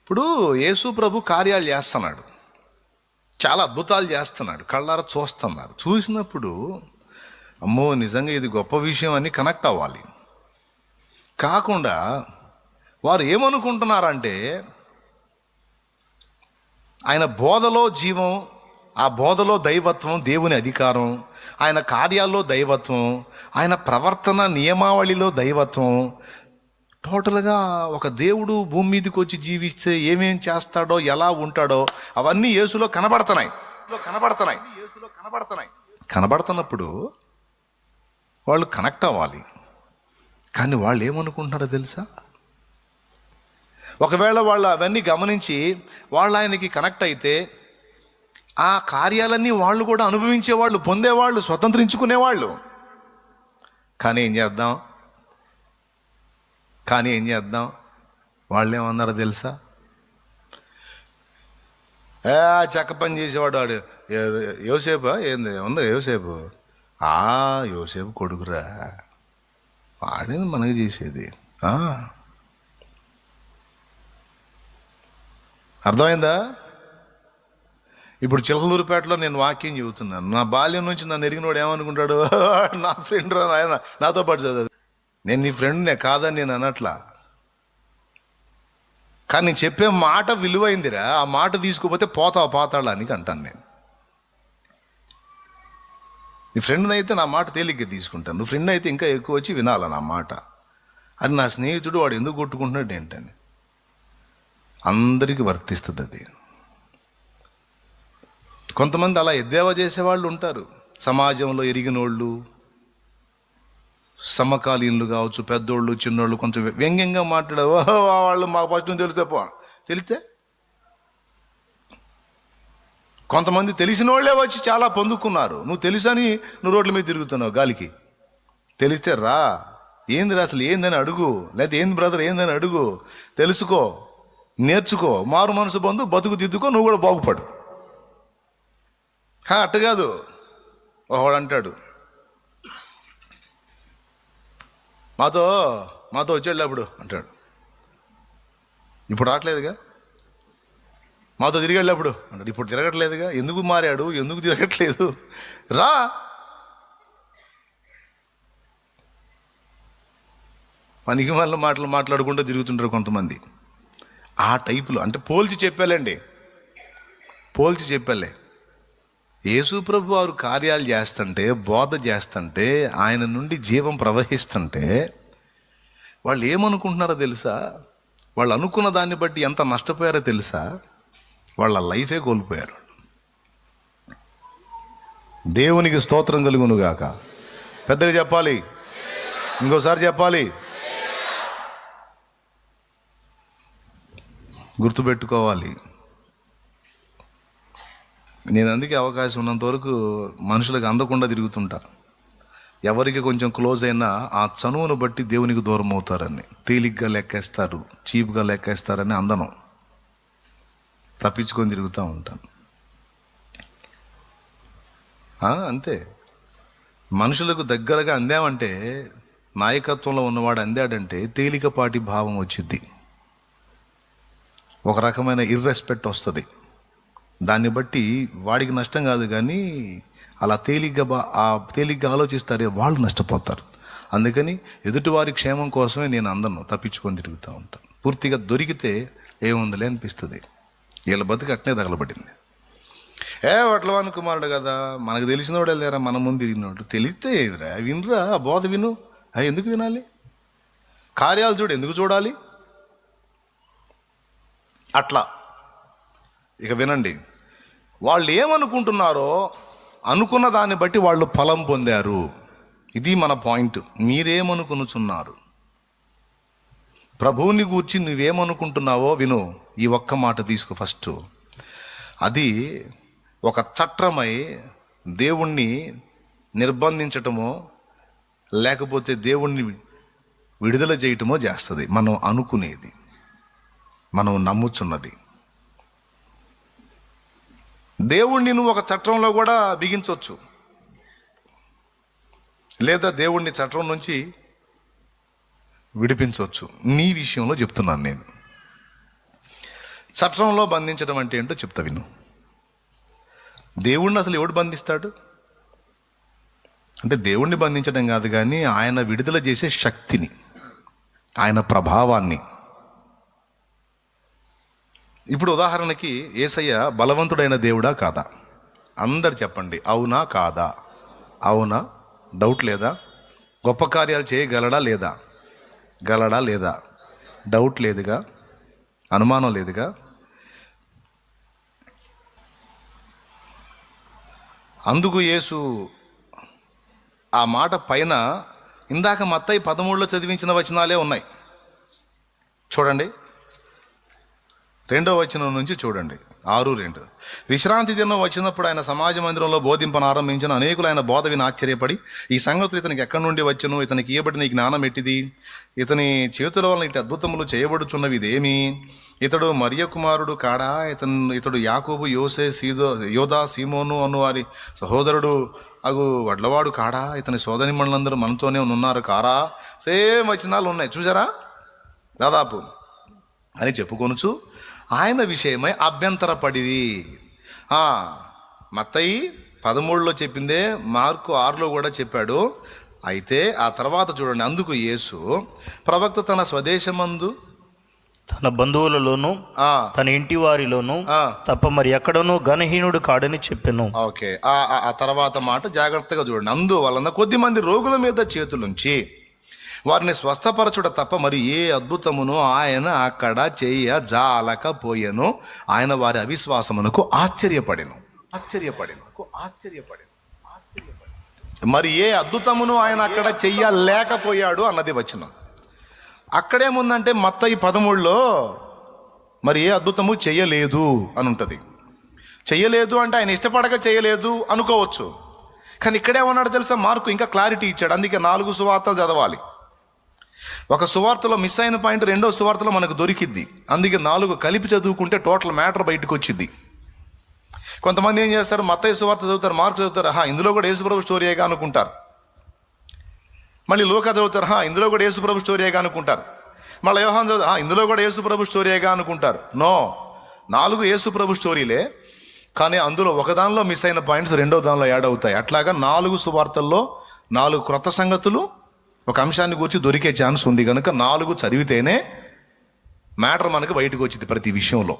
ఇప్పుడు యేసు ప్రభు కార్యాలు చేస్తున్నాడు, చాలా అద్భుతాలు చేస్తున్నాడు, కళ్ళారా చూస్తున్నారు. చూసినప్పుడు అమ్మో నిజంగా ఇది గొప్ప విషయం అని కనెక్ట్ అవ్వాలి. కాకుండా వారు ఏమనుకుంటున్నారంటే ఆయన బోధలో జీవం, ఆ బోధలో దైవత్వం, దేవుని అధికారం, ఆయన కార్యాల్లో దైవత్వం, ఆయన ప్రవర్తన నియమావళిలో దైవత్వం. టోటల్గా ఒక దేవుడు భూమి మీదకి వచ్చి జీవిస్తే ఏమేం చేస్తాడో, ఎలా ఉంటాడో అవన్నీ యేసులో కనబడుతున్నాయి. కనబడుతున్నప్పుడు వాళ్ళు కనెక్ట్ అవ్వాలి. కానీ వాళ్ళు ఏమనుకుంటున్నారో తెలుసా? ఒకవేళ వాళ్ళు అవన్నీ గమనించి వాళ్ళు ఆయనకి కనెక్ట్ అయితే ఆ కార్యాలన్నీ వాళ్ళు కూడా అనుభవించేవాళ్ళు, పొందేవాళ్ళు, స్వతంత్రించుకునేవాళ్ళు. కానీ ఏం చేద్దాం వాళ్ళు ఏమన్నారో తెలుసా? చెక్క పని చేసేవాడు వాడు యోసేపా ఏంది ఉందా యోసేపు? యోసేపు కొడుకురా, వాడేది మనకి చేసేది. అర్థమైందా? ఇప్పుడు చిలకలూరుపేటలో నేను వాక్యం చెబుతున్నాను. నా బాల్యం నుంచి నన్ను ఎరిగినోడు ఏమనుకుంటాడు? నా ఫ్రెండ్ రా ఆయన, నాతో పాటు చదువు. నేను నీ ఫ్రెండ్నే కాదని నేను అనట్లా, కానీ నేను చెప్పే మాట విలువైందిరా. ఆ మాట తీసుకుపోతే పాతాళానికి అంటాను నేను. నీ ఫ్రెండ్ అయితే నా మాట తేలిగ్గా తీసుకుంటాను, నువ్వు ఫ్రెండ్ అయితే ఇంకా ఎక్కువ వచ్చి వినాల నా మాట. అది నా స్నేహితుడు వాడు ఎందుకు కొట్టుకుంటున్నాడు ఏంటని అందరికీ వర్తిస్తుంది అది. కొంతమంది అలా ఎద్దేవా చేసేవాళ్ళు ఉంటారు. సమాజంలో ఎరిగినోళ్ళు, సమకాలీనులు కావచ్చు, పెద్దోళ్ళు చిన్నోళ్ళు కొంచెం వ్యంగ్యంగా మాట్లాడే వాళ్ళు మాకు ఫస్ట్ తెలిస్తే కొంతమంది తెలిసిన వాళ్ళే వచ్చి చాలా పొందుకున్నారు. నువ్వు తెలుసని నువ్వు రోడ్ల మీద తిరుగుతున్నావు గాలికి. తెలిస్తే రా, ఏంది అసలు ఏందని అడుగు, లేకపోతే ఏంది బ్రదర్ ఏందని అడుగు, తెలుసుకో, నేర్చుకో, మారు మనసు పొందు, బతుకు దిద్దుకో, నువ్వు కూడా బాగుపడు. అట్ట కాదు. ఒకడు అంటాడు మాతో వచ్చేళ్ళప్పుడు అంటాడు, ఇప్పుడు రావట్లేదుగా. మాతో తిరిగేళ్ళప్పుడు అంటాడు, ఇప్పుడు తిరగట్లేదుగా. ఎందుకు మారాడు, ఎందుకు తిరగట్లేదు? రా. పనికి మళ్ళీ మాట్లాడుకుంటూ తిరుగుతుంటారు కొంతమంది. ఆ టైపులో అంటే పోల్చి చెప్పాలే. యేసు ప్రభు వారు కార్యాలు చేస్తుంటే, బోధ చేస్తుంటే, ఆయన నుండి జీవం ప్రవహిస్తుంటే వాళ్ళు ఏమనుకుంటున్నారో తెలుసా? వాళ్ళు అనుకున్న దాన్ని బట్టి ఎంత నష్టపోయారో తెలుసా? వాళ్ళ లైఫే కోల్పోయారు. దేవునికి స్తోత్రం కలుగును గాక. పెద్దగా చెప్పాలి, ఇంకోసారి చెప్పాలి. గుర్తుపెట్టుకోవాలి. నేను అందుకే అవకాశం ఉన్నంత వరకు మనుషులకు అందకుండా తిరుగుతుంటా. ఎవరికి కొంచెం క్లోజ్ అయినా ఆ చనువును బట్టి దేవునికి దూరం అవుతారని, తేలిగ్గా లెక్కేస్తారు, చీప్గా లెక్కేస్తారని అందనం తప్పించుకొని తిరుగుతూ ఉంటాను. అంతే. మనుషులకు దగ్గరగా అందామంటే, నాయకత్వంలో ఉన్నవాడు అందాడంటే తేలికపాటి భావం వచ్చింది, ఒక రకమైన ఇర్రెస్పెక్ట్ వస్తుంది. దాన్ని బట్టి వాడికి నష్టం కాదు, కానీ అలా తేలిగ్గా ఆలోచిస్తారే వాళ్ళు నష్టపోతారు. అందుకని ఎదుటివారి క్షేమం కోసమే నేను అందను తప్పించుకొని తిరుగుతూ ఉంటాను. పూర్తిగా దొరికితే ఏముందిలే అనిపిస్తుంది. వీళ్ళ బతుకు అట్నే తగలబడింది. వడ్లవాని కుమారుడు కదా, మనకు తెలిసినోడే లేరా మన ముందు తిరిగినోడు. తెలిస్తే వినరా, ఆ బోధ విను. ఎందుకు వినాలి? కార్యాలు చూడు, ఎందుకు చూడాలి? అట్లా. ఇక వినండి, వాళ్ళు ఏమనుకుంటున్నారో అనుకున్న దాన్ని బట్టి వాళ్ళు ఫలం పొందారు. ఇది మన పాయింట్. మీరేమనుకునుచున్నారు? ప్రభువుని గూర్చి నువ్వేమనుకుంటున్నావో విను. ఈ ఒక్క మాట తీసుకో ఫస్ట్. అది ఒక చట్టమై దేవుణ్ణి నిర్బంధించటమో లేకపోతే దేవుణ్ణి విడుదల చేయటమో చేస్తుంది. మనం అనుకునేది, మనం నమ్ముచున్నది. దేవుణ్ణి నువ్వు ఒక చట్టంలో కూడా బిగించవచ్చు, లేదా దేవుణ్ణి చట్టం నుంచి విడిపించవచ్చు. నీ విషయంలో చెప్తున్నాను నేను. చట్టంలో బంధించడం అంటే ఏంటో చెప్తా విను. దేవుణ్ణి అసలు ఎవడు బంధిస్తాడు అంటే దేవుణ్ణి బంధించడం కాదు, కానీ ఆయన విడుదల చేసే శక్తిని, ఆయన ప్రభావాన్ని. ఇప్పుడు ఉదాహరణకి యేసయ్య బలవంతుడైన దేవుడా కాదా? అందరు చెప్పండి, అవునా కాదా? అవునా? డౌట్ లేదా? గొప్ప కార్యాలు చేయగలడా లేదా? గలడా లేదా? డౌట్ లేదుగా, అనుమానం లేదుగా. అందుకు యేసు ఆ మాట పైన ఇందాక మత్తయి 13లో చదివించిన వచనాలే ఉన్నాయి. చూడండి, 2వ వచనం నుంచి చూడండి, 6:2. విశ్రాంతి దినం వచ్చినప్పుడు ఆయన సమాజ మందిరంలో బోధింపనారంభించిన అనేకులు ఆయన బోధ విని ఆశ్చర్యపడి, ఈ సంగతులు ఇతనికి ఎక్కడి నుండి వచ్చును, ఇతనికి ఇయ్యబడిన ఈ జ్ఞానం ఎట్టిది, ఇతని చేతుల వలన ఇటు అద్భుతములు చేయబడుచున్నవి ఇదేమి, ఇతడు మరియ కుమారుడు కాడా, ఇతడు యాకోబు, యోసే, యోదా, సీమోను అను వారి సహోదరుడు అగు వడ్లవాడు కాడా, ఇతని సోదరి మండలందరూ మనతోనే ఉన్నారు కారా. సేమ్ వచనాలు ఉన్నాయి చూసారా దాదాపు అని చెప్పుకొనుచు ఆయన విషయమై అభ్యంతరపడిది. మత్తయి 13లో చెప్పిందే మార్కు 6లో కూడా చెప్పాడు. అయితే ఆ తర్వాత చూడండి, అందుకు యేసు ప్రవక్త తన స్వదేశమందు, తన బంధువులలోను, తన ఇంటి వారిలోను తప్ప మరి ఎక్కడనూ ఘనహీనుడు కాడని చెప్పెను. ఓకే, ఆ తర్వాత మాట జాగ్రత్తగా చూడండి. అందువలన కొద్దిమంది రోగుల మీద చేతులుంచి వారిని స్వస్థపరచుట తప్ప మరి ఏ అద్భుతమును ఆయన అక్కడ చేయజాలకపోయెను. ఆయన వారి అవిశ్వాసమునకు ఆశ్చర్యపడెను. మరి ఏ అద్భుతమును ఆయన అక్కడ చెయ్యలేకపోయాడు అన్నది వచనం. అక్కడేముందంటే మత్తయి 13లో మరి ఏ అద్భుతము చెయ్యలేదు అని ఉంటుంది. చెయ్యలేదు అంటే ఆయన ఇష్టపడక చేయలేదు అనుకోవచ్చు, కానీ ఇక్కడేమన్నాడు తెలుసా? మార్కు ఇంకా క్లారిటీ ఇచ్చాడు. అందుకే 4 సువార్తలు చదవాలి. ఒక సువార్తలో మిస్ అయిన పాయింట్ 2వ సువార్తలో మనకు దొరికిద్ది. అందుకే 4 కలిపి చదువుకుంటే టోటల్ మ్యాటర్ బయటకు వచ్చింది. కొంతమంది ఏం చేస్తారు, మత్తయి సువార్త చదువుతారు, మార్కు చదువుతారు, ఇందులో కూడా యేసుప్రభు స్టోరీగా అనుకుంటారు. మళ్ళీ లూకా చదువుతారు, ఇందులో కూడా యేసుప్రభు స్టోరీగా అనుకుంటారు. మళ్ళీ యోహాను చదువుతారు, ఇందులో కూడా యేసుప్రభు స్టోరీగా అనుకుంటారు. నో, 4 యేసుప్రభు స్టోరీలే, కానీ అందులో ఒకదానిలో మిస్ అయిన పాయింట్స్ 2వ దానిలో యాడ్ అవుతాయి. అట్లాగా 4 సువార్తల్లో 4 క్రొత్త సంగతులు ఒక అంశాన్ని గురించి దొరికే ఛాన్స్ ఉంది. కనుక 4 చదివితేనే మ్యాటర్ మనకు బయటకు వచ్చింది ప్రతి విషయంలో.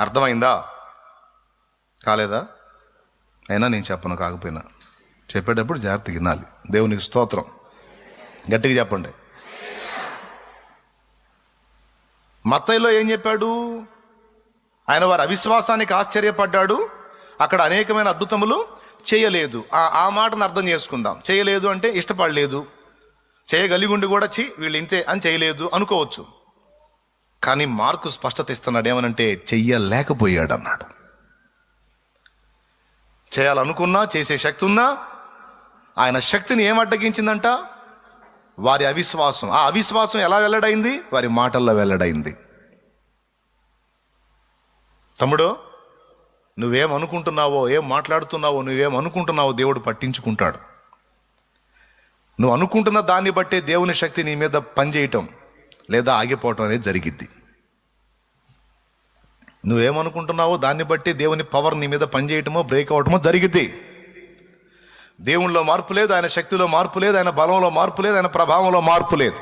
అర్థమైందా? కాలేదా? అయినా నేను చెప్పను, కాకపోయినా చెప్పేటప్పుడు జాగ్రత్తగా వినాలి. దేవునికి స్తోత్రం. గట్టిగా చెప్పండి. మత్తయిలో ఏం చెప్పాడు? ఆయన వారి అవిశ్వాసానికి ఆశ్చర్యపడ్డాడు, అక్కడ అనేకమైన అద్భుతములు చేయలేదు. ఆ మాటను అర్థం చేసుకుందాం. చేయలేదు అంటే ఇష్టపడలేదు, చేయగలిగి ఉండి కూడా వీళ్ళు ఇంతే అని చేయలేదు అనుకోవచ్చు. కానీ మార్కు స్పష్టత ఇస్తున్నాడు, ఏమనంటే చెయ్యలేకపోయాడు అన్నాడు. చేయాలనుకున్నా, చేసే శక్తి ఉన్నా ఆయన శక్తిని ఏం అడ్డగించిందంట? వారి అవిశ్వాసం. ఆ అవిశ్వాసం ఎలా వెల్లడైంది? వారి మాటల్లో వెల్లడైంది. తమ్ముడు, నువ్వేమనుకుంటున్నావో, ఏం మాట్లాడుతున్నావో, నువ్వేమనుకుంటున్నావో దేవుడు పట్టించుకుంటాడు. నువ్వు అనుకుంటున్న దాన్ని బట్టే దేవుని శక్తి నీ మీద పనిచేయటం లేదా ఆగిపోవటం అనేది జరిగిద్ది. నువ్వేమనుకుంటున్నావో దాన్ని బట్టి దేవుని పవర్ నీ మీద పనిచేయటమో బ్రేక్ అవటమో జరిగిద్ది. దేవునిలో మార్పు లేదు, ఆయన శక్తిలో మార్పు లేదు, ఆయన బలంలో మార్పు లేదు, ఆయన ప్రభావంలో మార్పు లేదు.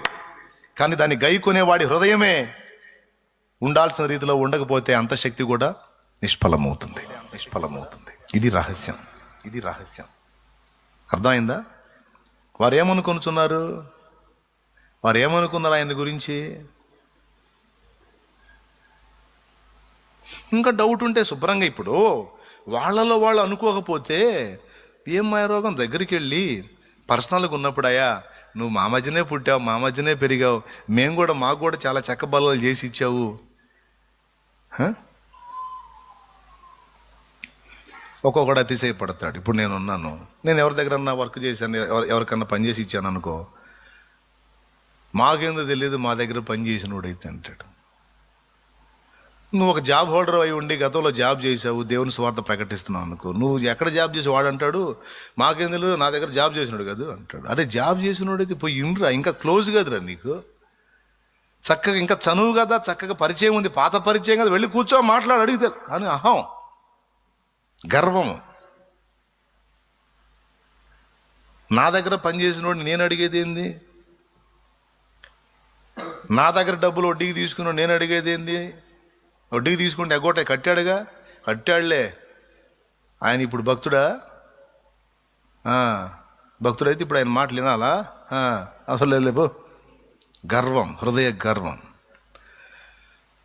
కానీ దాన్ని గైకొనేవాడి హృదయమే ఉండాల్సిన రీతిలో ఉండకపోతే అంత శక్తి కూడా నిష్ఫలమవుతుంది. ఇది రహస్యం. అర్థమైందా? వారు ఏమనుకున్నారు ఆయన గురించి? ఇంకా డౌట్ ఉంటే శుభ్రంగా, ఇప్పుడు వాళ్ళలో వాళ్ళు అనుకోకపోతే ఏం మాయరోగం దగ్గరికి వెళ్ళి పర్సనల్గా ఉన్నప్పుడు, అయ్యా నువ్వు మా మధ్యనే పుట్టావు, మా మధ్యనే పెరిగావు, మాకు కూడా చాలా చెక్కబల్లలు చేసి ఇచ్చావు. ఒక్కొక్కడు అతిశయపడతాడు. ఇప్పుడు నేను ఎవరి దగ్గరన్నా వర్క్ చేశాను, ఎవరికన్నా పని చేసి ఇచ్చాను అనుకో, మాకేందో తెలియదు మా దగ్గర పని చేసినోడైతే అంటాడు. నువ్వు ఒక జాబ్ హోల్డర్ అయి ఉండి గతంలో జాబ్ చేసావు, దేవుని స్వార్థ ప్రకటిస్తున్నావు అనుకో, నువ్వు ఎక్కడ జాబ్ చేసి వాడు అంటాడు, మాకేం తెలియదు నా దగ్గర జాబ్ చేసినాడు కదా అంటాడు. అరే జాబ్ చేసినోడైతే పోయి ఇండ్రా, ఇంకా క్లోజ్ కదరా నీకు. చక్కగా ఇంకా చనువు కదా, చక్కగా పరిచయం ఉంది, పాత పరిచయం కదా, వెళ్ళి కూర్చో మాట్లాడి అడిగితే. కానీ అహం, గర్వము. నా దగ్గర పనిచేసినోడు నేను అడిగేది ఏంది? నా దగ్గర డబ్బులు వడ్డీకి తీసుకున్నాడు నేను అడిగేది ఏంది? వడ్డీకి తీసుకుంటే ఎగ్గొట్టే కట్టాడుగా, కట్టాడులే. ఆయన ఇప్పుడు భక్తుడా? భక్తుడైతే ఇప్పుడు ఆయన మాటలు వినాలా? అసలు లేదు. గర్వం, హృదయ గర్వం.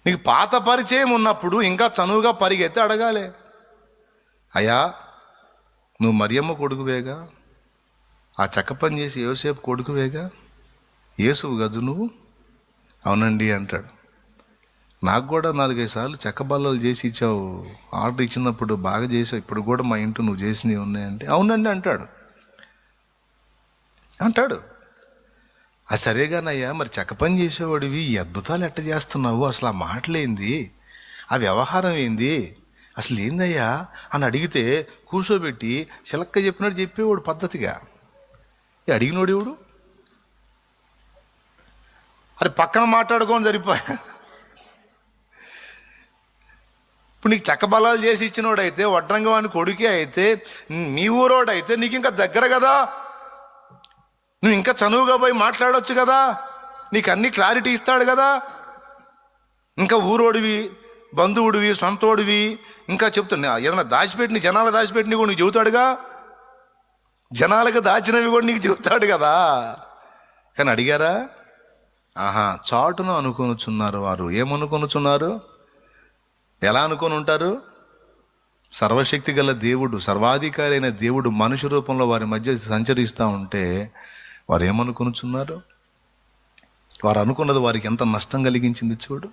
నీకు పాత పరిచయం ఉన్నప్పుడు ఇంకా చనువుగా పరిగెత్తి అడగాలి. అయ్యా, నువ్వు మరియమ్మ కొడుకువేగా, ఆ చెక్క పని చేసి యోసేపు కొడుకువేగా, యేసువు గదు నువ్వు? అవునండి అంటాడు. నాకు కూడా 4-5 సార్లు చెక్క బల్లలు చేసి ఇచ్చావు, ఆర్డర్ ఇచ్చినప్పుడు బాగా చేసావు, ఇప్పుడు కూడా మా ఇంట్లో నువ్వు చేసినవి ఉన్నాయంటే అవునండి అంటాడు. అది సరేగానయ్యా, మరి చెక్క పని చేసేవాడివి ఈ అద్భుతాలు ఎట్ట చేస్తున్నావు? అసలు ఆ మాటలేంది, ఆ వ్యవహారం ఏంది, అసలు ఏందయ్యా అని అడిగితే కూర్చోబెట్టి చిలక్క చెప్పినట్టు చెప్పేవాడు పద్ధతిగా. అడిగినోడు ఎవడు? అది పక్కన మాట్లాడుకోని సరిపోయా. ఇప్పుడు నీకు చెక్క బలాలు చేసి ఇచ్చినోడైతే, వడ్రంగవాని కొడుకే అయితే, మీ ఊరోడైతే నీకు ఇంకా దగ్గర కదా, నువ్వు ఇంకా చనువుగా పోయి మాట్లాడవచ్చు కదా, నీకు అన్ని క్లారిటీ ఇస్తాడు కదా. ఇంకా ఊరోడివి, బంధువుడివి, సొంతోడివి, ఇంకా చెప్తున్నా ఏదైనా దాచిపెట్టిన జనాలు దాచిపెట్టినవి కూడా నీకు చెబుతాడుగా, జనాలకు దాచినవి కూడా నీకు చెబుతాడు కదా. కానీ అడిగారా? చాటును అనుకొనుచున్నారు వారు. ఏమనుకొనుచున్నారు? ఎలా అనుకొని ఉంటారు? సర్వశక్తి గల దేవుడు, సర్వాధికారి అయిన దేవుడు మనుష్య రూపంలో వారి మధ్య సంచరిస్తూ ఉంటే వారు ఏమనుకొనుచున్నారు? వారు అనుకున్నది వారికి ఎంత నష్టం కలిగించింది చూడు.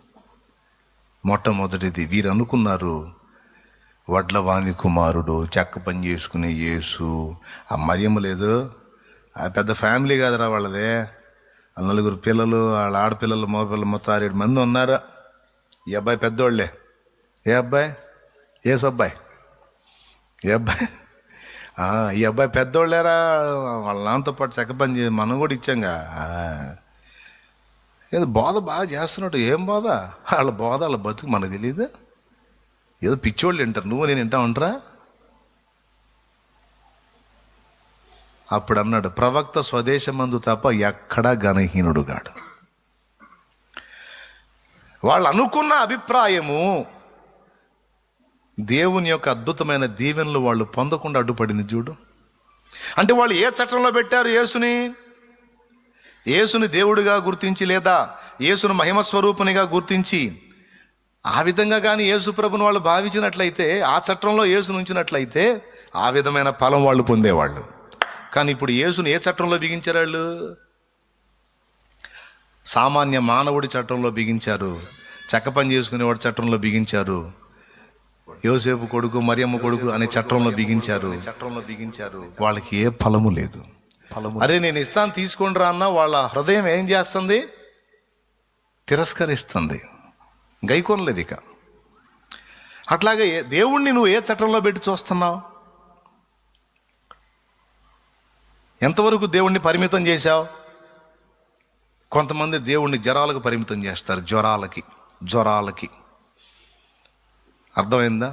మొట్టమొదటిది, వీరు అనుకున్నారు వడ్లవాని కుమారుడు, చెక్క పని చేసుకునే యేసు. ఆ మరియమ్మ లేదు, ఆ పెద్ద ఫ్యామిలీ కాదురా వాళ్ళదే, 4 పిల్లలు, వాళ్ళ ఆడపిల్లలు, మగపిల్లలు మొత్తం 6-7 మంది ఉన్నారు. ఈ అబ్బాయి పెద్దోళ్ళే. ఏ అబ్బాయి? ఏసబ్బాయి. ఏ అబ్బాయి? ఈ అబ్బాయి పెద్దోళ్ళేరా, వాళ్ళ నాన్నతో పాటు చెక్క పని చేసి మనం కూడా ఇచ్చాంగా. ఏదో బోధ బాగా చేస్తున్నట్టు. ఏం బోధ? వాళ్ళ బోధ, వాళ్ళ బతుకు మనకు తెలియదు. ఏదో పిచ్చోళ్ళు వింటారు, నువ్వు నేను వింటా ఉంటారా? అప్పుడు అన్నాడు, ప్రవక్త స్వదేశమందు తప్ప ఎక్కడా ఘనహీనుడు గాడు. వాళ్ళు అనుకున్న అభిప్రాయము దేవుని యొక్క అద్భుతమైన దీవెనలు వాళ్ళు పొందకుండా అడ్డుపడింది చూడు. అంటే వాళ్ళు ఏ చట్టంలో పెట్టారు యేసుని? యేసుని దేవుడిగా గుర్తించి, లేదా యేసును మహిమ స్వరూపునిగా గుర్తించి, ఆ విధంగా కానీ యేసు ప్రభుని వాళ్ళు భావించినట్లయితే, ఆ చట్టంలో యేసును ఉంచినట్లయితే ఆ విధమైన ఫలం వాళ్ళు పొందేవాళ్ళు. కానీ ఇప్పుడు యేసుని ఏ చట్టంలో బిగించారు వాళ్ళు? సామాన్య మానవుడి చట్టంలో బిగించారు, చెక్క పని చేసుకునేవాడి చట్టంలో బిగించారు, యోసేపు కొడుకు మరియమ్మ కొడుకు అనే చట్టంలో బిగించారు. వాళ్ళకి ఏ ఫలము లేదు. అరే నేను ఇస్తాను తీసుకోండి రా అన్న, వాళ్ళ హృదయం ఏం చేస్తుంది? తిరస్కరిస్తుంది, గైకొనలేదు ఇక. అట్లాగే దేవుణ్ణి నువ్వు ఏ చట్టంలో పెట్టి చూస్తున్నావు? ఎంతవరకు దేవుణ్ణి పరిమితం చేశావు? కొంతమంది దేవుణ్ణి జ్వరాలకు పరిమితం చేస్తారు. జ్వరాలకి అర్థమైందా?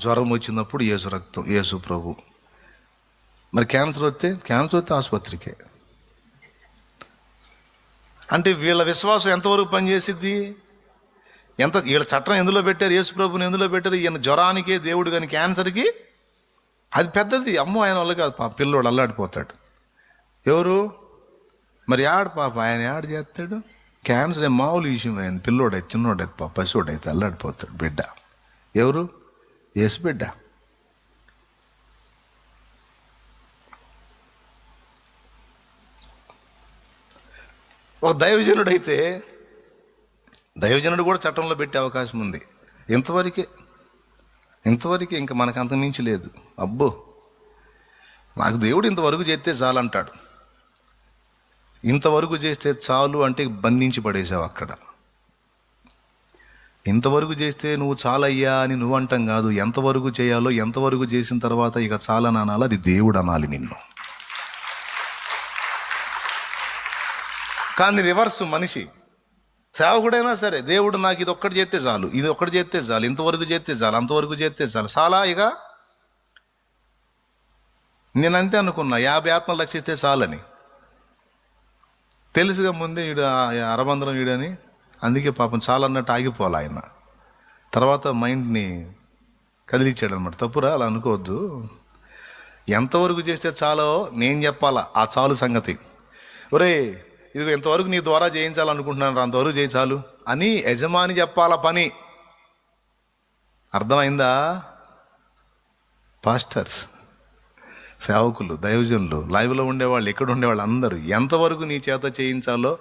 జ్వరం వచ్చినప్పుడు యేసు రక్తం, యేసు ప్రభు. మరి క్యాన్సర్ వస్తే ఆసుపత్రికే. అంటే వీళ్ళ విశ్వాసం ఎంతవరకు పనిచేసిద్ది? వీళ్ళ చట్టం ఎందులో పెట్టారు? యేసు ప్రభుని ఎందులో పెట్టారు? ఈయన జ్వరానికే దేవుడు, కానీ క్యాన్సర్కి అది పెద్దది. అమ్మో, ఆయన వల్ల కాదు, పాప పిల్లోడు అల్లాడిపోతాడు. ఎవరు మరి? పాప ఆయన చేస్తాడు? క్యాన్సర్ మామూలు విషయం. ఆయన పిల్లోడైతే, చిన్నోడైతే, పాప పసివాడైతే అల్లాడిపోతాడు. బిడ్డ ఎవరు? యేసు బిడ్డ. ఒక దైవజనుడు కూడా చట్టంలో పెట్టే అవకాశం ఉంది. ఇంతవరకే ఇంకా మనకు అంత మించి లేదు. అబ్బో, నాకు దేవుడు ఇంతవరకు చేస్తే చాలు అంటాడు. ఇంతవరకు చేస్తే చాలు అంటే బంధించి పడేసావు అక్కడ. ఇంతవరకు చేస్తే నువ్వు చాలయ్యా అని నువ్వు అంటాం కాదు, ఎంతవరకు చేయాలో, ఎంతవరకు చేసిన తర్వాత ఇక చాలని అనాలి. అది దేవుడు అనాలి నిన్ను. కానీ రివర్స్ మనిషి. సేవకుడైనా సరే, దేవుడు నాకు ఇది ఒక్కటి చేస్తే చాలు, ఇది ఒక్కటి చేస్తే చాలు, ఇంతవరకు చేస్తే చాలు, అంతవరకు చేస్తే చాలు, చాలా ఇక నేనంతే అనుకున్నా 50 ఆత్మలు రక్షిస్తే చాలని. తెలుసుగా ముందే ఈడు అరబంధనం ఈడని, అందుకే పాపం చాలా అన్నట్టు ఆగిపోవాలి ఆయన. తర్వాత మైండ్ని కదిలిచ్చాడు అనమాట. తప్పురా, అలా అనుకోవద్దు. ఎంతవరకు చేస్తే చాలో నేను చెప్పాలా ఆ చాలు సంగతి. ఒరే ఇది ఎంతవరకు నీ ద్వారా చేయించాలనుకుంటున్నాను, అంతవరకు చేయి చాలు అని యజమాని చెప్పాలా పని. అర్థమైందా? పాస్టర్స్, సేవకులు, దైవజనులు, లైవ్లో ఉండేవాళ్ళు, ఎక్కడ ఉండేవాళ్ళు అందరూ ఎంతవరకు నీ చేత చేయించాలో,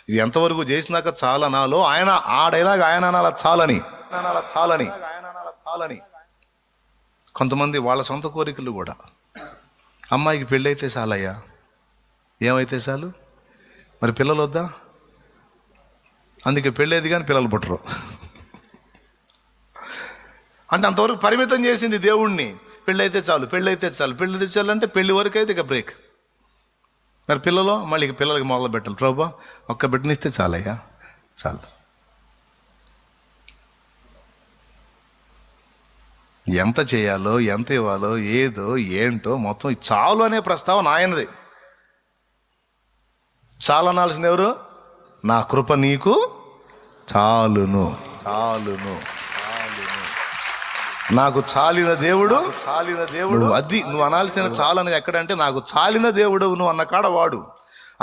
ఇవి ఎంతవరకు చేసినాక చాలా నాలో ఆయన ఆ డైలాగ్ ఆయన అనాల చాలని. కొంతమంది వాళ్ళ సొంత కోరికలు కూడా, అమ్మాయికి పెళ్ళైతే చాలయ్యా, ఏమైతే చాలు, మరి పిల్లలు వద్దా, అందుకే పెళ్ళేది కానీ పిల్లలు పుట్టరు అంటే అంతవరకు పరిమితం చేసింది దేవుణ్ణి. పెళ్ళైతే చాలు, పెళ్ళైతే చాలు, పెళ్ళైతే చాలు అంటే పెళ్లి వరకు అయితే ఇక బ్రేక్. మరి పిల్లలు మళ్ళీ ఇక పిల్లలకి మొదలు పెట్టాలి. ప్రభా ఒక్క బిడ్డనిస్తే చాలయ్యా, చాలు. ఎంత చేయాలో, ఎంత ఇవ్వాలో, ఏదో ఏంటో మొత్తం చాలు అనే ప్రస్తావన ఆయనది. చాలు అనాల్సింది ఎవరు? నా కృప నీకు చాలును, చాలును, నాకు చాలిన దేవుడు, అది నువ్వు అనాల్సిన చాలు అనేది ఎక్కడంటే నాకు చాలిన దేవుడు నువ్వు అన్న కాడ వాడు.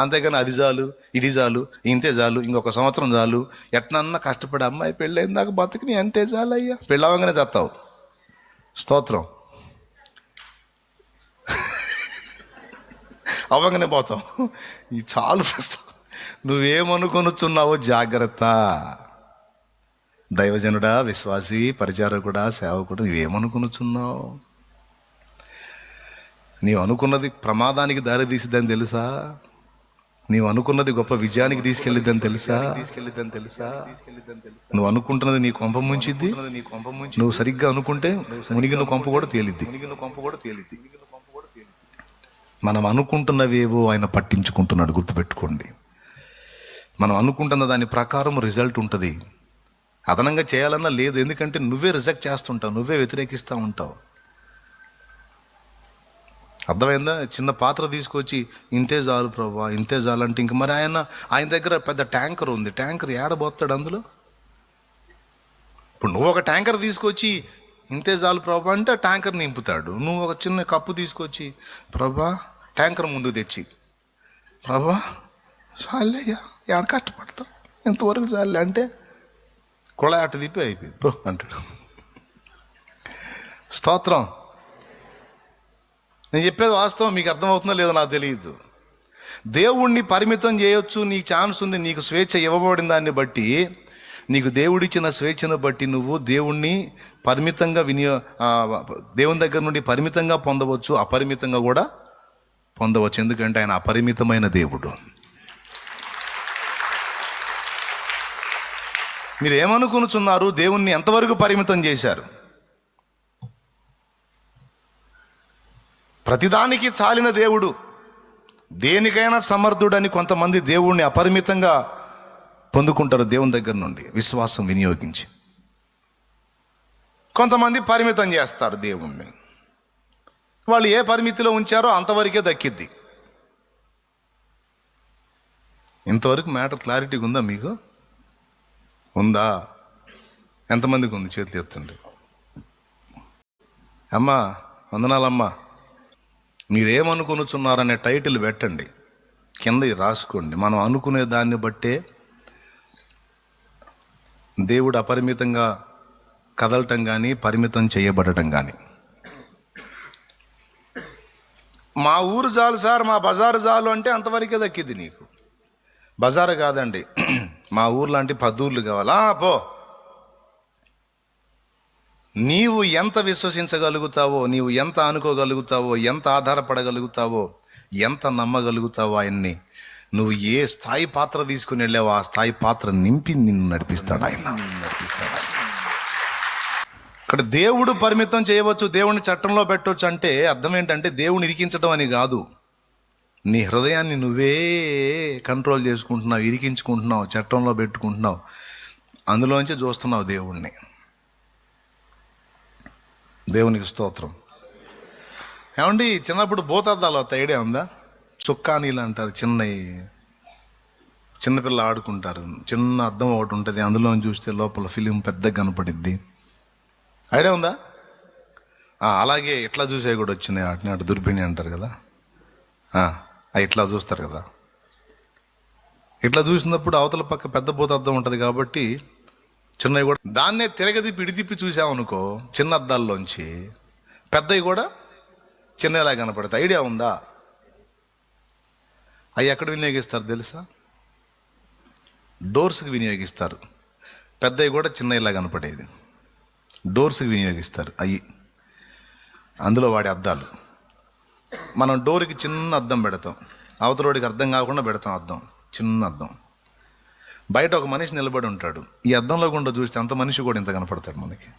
అంతేగాని అది చాలు, ఇది చాలు, ఇంతే చాలు, ఇంకొక సంవత్సరం చాలు, ఎట్నన్నా కష్టపడి అమ్మాయి పెళ్ళైన దాకా బతుకుని అంతే చాలు అయ్యా, పెళ్ళవగానే చేస్తావు. స్తోత్రం. అవ్వగానే పోతావు. ఈ చాలు ప్రస్తుతం నువ్వేమనుకొనుచున్నావో జాగ్రత్త. దైవజనుడా, విశ్వాసి, పరిచారకుడా, సేవకుడు, నువ్వేమనుకొనుచున్నావు? నీవు అనుకున్నది ప్రమాదానికి దారి తీసిద్దని తెలుసా? నీవు అనుకున్నది గొప్ప విజయానికి తీసుకెళ్ళిద్దని తెలుసా? నువ్వు అనుకుంటున్నది నీ కొంప ముంచిద్ది. నువ్వు సరిగ్గా అనుకుంటే మునిగిన కొంప కూడా తేలిద్ది. మనం అనుకుంటున్నవేవో ఆయన పట్టించుకుంటున్నాడు, గుర్తుపెట్టుకోండి. మనం అనుకుంటున్న దాని ప్రకారం రిజల్ట్ ఉంటుంది. అదనంగా చేయాలన్నా లేదు, ఎందుకంటే నువ్వే రిజెక్ట్ చేస్తుంటావు, నువ్వే వ్యతిరేకిస్తూ ఉంటావు. అర్థమైందా? చిన్న పాత్ర తీసుకొచ్చి ఇంతే చాలు ప్రభా, ఇంతే చాలు అంటే ఇంక మరి ఆయన దగ్గర పెద్ద ట్యాంకర్ ఉంది, ట్యాంకర్ ఏడబోతాడు అందులో. ఇప్పుడు నువ్వు ఒక ట్యాంకర్ తీసుకొచ్చి ఇంతే చాలు ప్రభా అంటే ట్యాంకర్ నింపుతాడు. నువ్వు ఒక చిన్న కప్పు తీసుకొచ్చి ప్రభా ట్యాంకర్ ముందు తెచ్చి ప్రభా చాలయ్యా ఏడ కష్టపడతావు, ఎంతవరకు చాలే అంటే కుళాయి అట్ట తిప్పి అయిపోయింది అంటాడు. స్తోత్రం. నేను చెప్పేది వాస్తవం, మీకు అర్థమవుతుందో లేదో నాకు తెలియదు. దేవుణ్ణి పరిమితం చేయొచ్చు, నీకు ఛాన్స్ ఉంది, నీకు స్వేచ్ఛ ఇవ్వబడిన దాన్ని బట్టి, నీకు దేవుడిచ్చిన స్వేచ్ఛను బట్టి నువ్వు దేవుణ్ణి పరిమితంగా దేవుని దగ్గర నుండి పరిమితంగా పొందవచ్చు, అపరిమితంగా కూడా పొందవచ్చు. ఎందుకంటే ఆయన అపరిమితమైన దేవుడు. మీరు ఏమనుకునుచున్నారు? దేవుణ్ణి ఎంతవరకు పరిమితం చేశారు? ప్రతిదానికి చాలిన దేవుడు, దేనికైనా సమర్థుడని కొంతమంది దేవుణ్ణి అపరిమితంగా పొందుకుంటారు దేవుని దగ్గర నుండి విశ్వాసం వినియోగించి. కొంతమంది పరిమితం చేస్తారు దేవుణ్ణి. వాళ్ళు ఏ పరిమితిలో ఉంచారో అంతవరకే దక్కిద్ది. ఇంతవరకు మ్యాటర్ క్లారిటీగా ఉందా మీకు? ఉందా? ఎంతమందికి ఉంది? చేతులు ఎత్తండి. అమ్మా వందనాలమ్మా. మీరేమనుకొనుచున్నారనే టైటిల్ పెట్టండి, కింద రాసుకోండి. మనం అనుకునే దాన్ని బట్టే దేవుడు అపరిమితంగా కదలటం కానీ పరిమితం చేయబడటం కానీ. మా ఊరు చాలు సార్, మా బజారు చాలు అంటే అంతవరకే దక్కింది నీకు. బజారు కాదండి, మా ఊరు లాంటి 10 ఊర్లు కావాలా? పో. నీవు ఎంత విశ్వసించగలుగుతావో, నీవు ఎంత అనుకోగలుగుతావో, ఎంత ఆధారపడగలుగుతావో, ఎంత నమ్మగలుగుతావో ఆయన్ని, నువ్వు ఏ స్థాయి పాత్ర తీసుకుని వెళ్ళావో ఆ స్థాయి పాత్ర నింపి నిన్ను నడిపిస్తాడు ఆయన. ఇక్కడ దేవుడు పరిమితం చేయవచ్చు, దేవుడిని చట్టంలో పెట్టవచ్చు అంటే అర్థం ఏంటంటే దేవుడిని ఇరికించడం అని కాదు. నీ హృదయాన్ని నువ్వే కంట్రోల్ చేసుకుంటున్నావు, ఇరికించుకుంటున్నావు, చట్టంలో పెట్టుకుంటున్నావు, అందులోంచి చూస్తున్నావు దేవుణ్ణి. దేవునికి స్తోత్రం. ఏమండి, చిన్నప్పుడు భూతద్దాలు వస్తాయి, ఐడియా ఉందా? చుక్కానీలు అంటారు, చిన్నపిల్ల ఆడుకుంటారు. చిన్న అద్దం ఒకటి ఉంటుంది, అందులో చూస్తే లోపల ఫిలిం పెద్దగా కనపడిద్ది. ఐడియా ఉందా? అలాగే ఇట్లా చూసే కూడా వచ్చినాయి, వాటిని అటు దుర్బిణి అంటారు కదా. ఇట్లా చూస్తారు కదా. ఇట్లా చూసినప్పుడు అవతల పక్క పెద్ద భూతద్దం ఉంటుంది కాబట్టి చిన్నవి కూడా దాన్నే తిరగదిప్పి ఇడితిప్పి చూసామనుకో, చిన్న అద్దాల్లోంచి పెద్దవి కూడా చిన్నలా కనపడతాయి. ఐడియా ఉందా? అవి ఎక్కడ వినియోగిస్తారు తెలుసా? డోర్స్కి వినియోగిస్తారు. పెద్దవి కూడా చిన్నలా కనపడేది డోర్స్కి వినియోగిస్తారు. అందులో వాడే అద్దాలు. మనం డోర్కి చిన్న అద్దం పెడతాం, అవతల వాడికి అర్థం కాకుండా పెడతాం అద్దం, చిన్న అద్దం. బయట ఒక మనిషి నిలబడి ఉంటాడు, ఈ అద్దంలో గుండా చూస్తే అంత మనిషి కూడా ఇంత కనపడతాడు మనకి.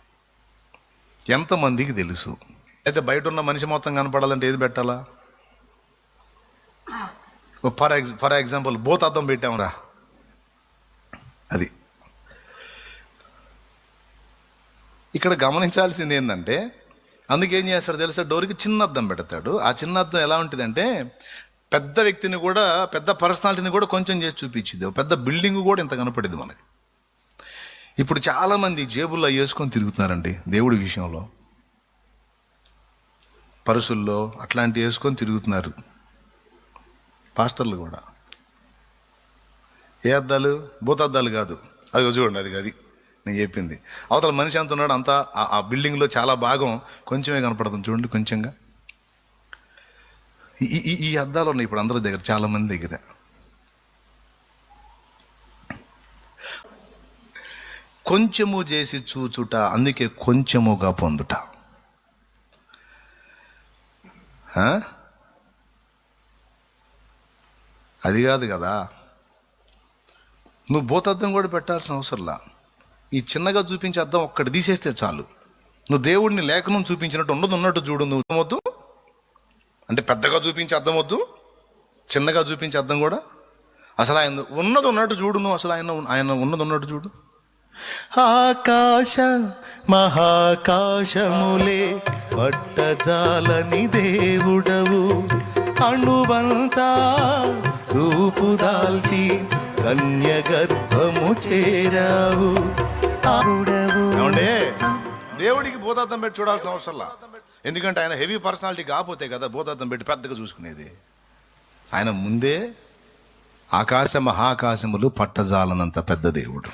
ఎంతమందికి తెలుసు? అయితే బయట ఉన్న మనిషి మొత్తం కనపడాలంటే ఏది పెట్టాలా? ఫర్ ఎగ్జాంపుల్ బోత్ అద్దం పెట్టాంరా, అది. ఇక్కడ గమనించాల్సింది ఏంటంటే, అందుకేం చేస్తాడు తెలుసా? డోర్కి చిన్న అద్దం పెడతాడు. ఆ చిన్న అద్దం ఎలా ఉంటుందంటే, పెద్ద వ్యక్తిని కూడా, పెద్ద పర్సనాలిటీని కూడా కొంచెం చేసి చూపించింది. పెద్ద బిల్డింగ్ కూడా ఇంత కనపడింది మనకి. ఇప్పుడు చాలామంది జేబుల్లో వేసుకొని తిరుగుతున్నారండి దేవుడి విషయంలో, పరుసుల్లో అట్లాంటివి వేసుకొని తిరుగుతున్నారు పాస్టర్లు కూడా. ఏ అద్దాలు? భూతద్దాలు కాదు. అది చూడండి, అది నేను చెప్పింది. అవతల మనిషి ఎంత ఉన్నాడు అంతా ఆ బిల్డింగ్లో చాలా భాగం కొంచెమే కనపడుతుంది చూడండి, కొంచెంగా. ఈ అద్దాలు ఉన్నాయి ఇప్పుడు అందరి దగ్గర, చాలా మంది దగ్గర. కొంచెము చేసి చూచుట, అందుకే కొంచెముగా పొందుట. అది కాదు కదా. నువ్వు భూతద్దం కూడా పెట్టాల్సిన అవసరంలా. ఈ చిన్నగా చూపించే అద్దం ఒక్కటి తీసేస్తే చాలు. నువ్వు దేవుడిని లేఖనం చూపించినట్టు ఉన్నట్టు చూడు. నువ్వు వద్దు అంటే పెద్దగా చూపించే అద్దం వద్దు, చిన్నగా చూపించే అద్దం కూడా. అసలు ఆయన ఉన్నట్టు చూడు. నువ్వు అసలు ఆయన ఉన్నట్టు చూడు. ఆకాశ మహాకాశములే పట్టజాలని దేవుడవు, అణువంతా రూపుదాల్చి కన్య గర్భము చేరావు. దేవుడికి భూతద్దం పెట్టి చూడాల్సిన అవసరంలా. ఎందుకంటే ఆయన హెవీ పర్సనాలిటీ కాకపోతే కదా భూతద్దం పెట్టి పెద్దగా చూసుకునేది. ఆయన ముందే ఆకాశ మహాకాశములు పట్టజాలనంత పెద్ద దేవుడు.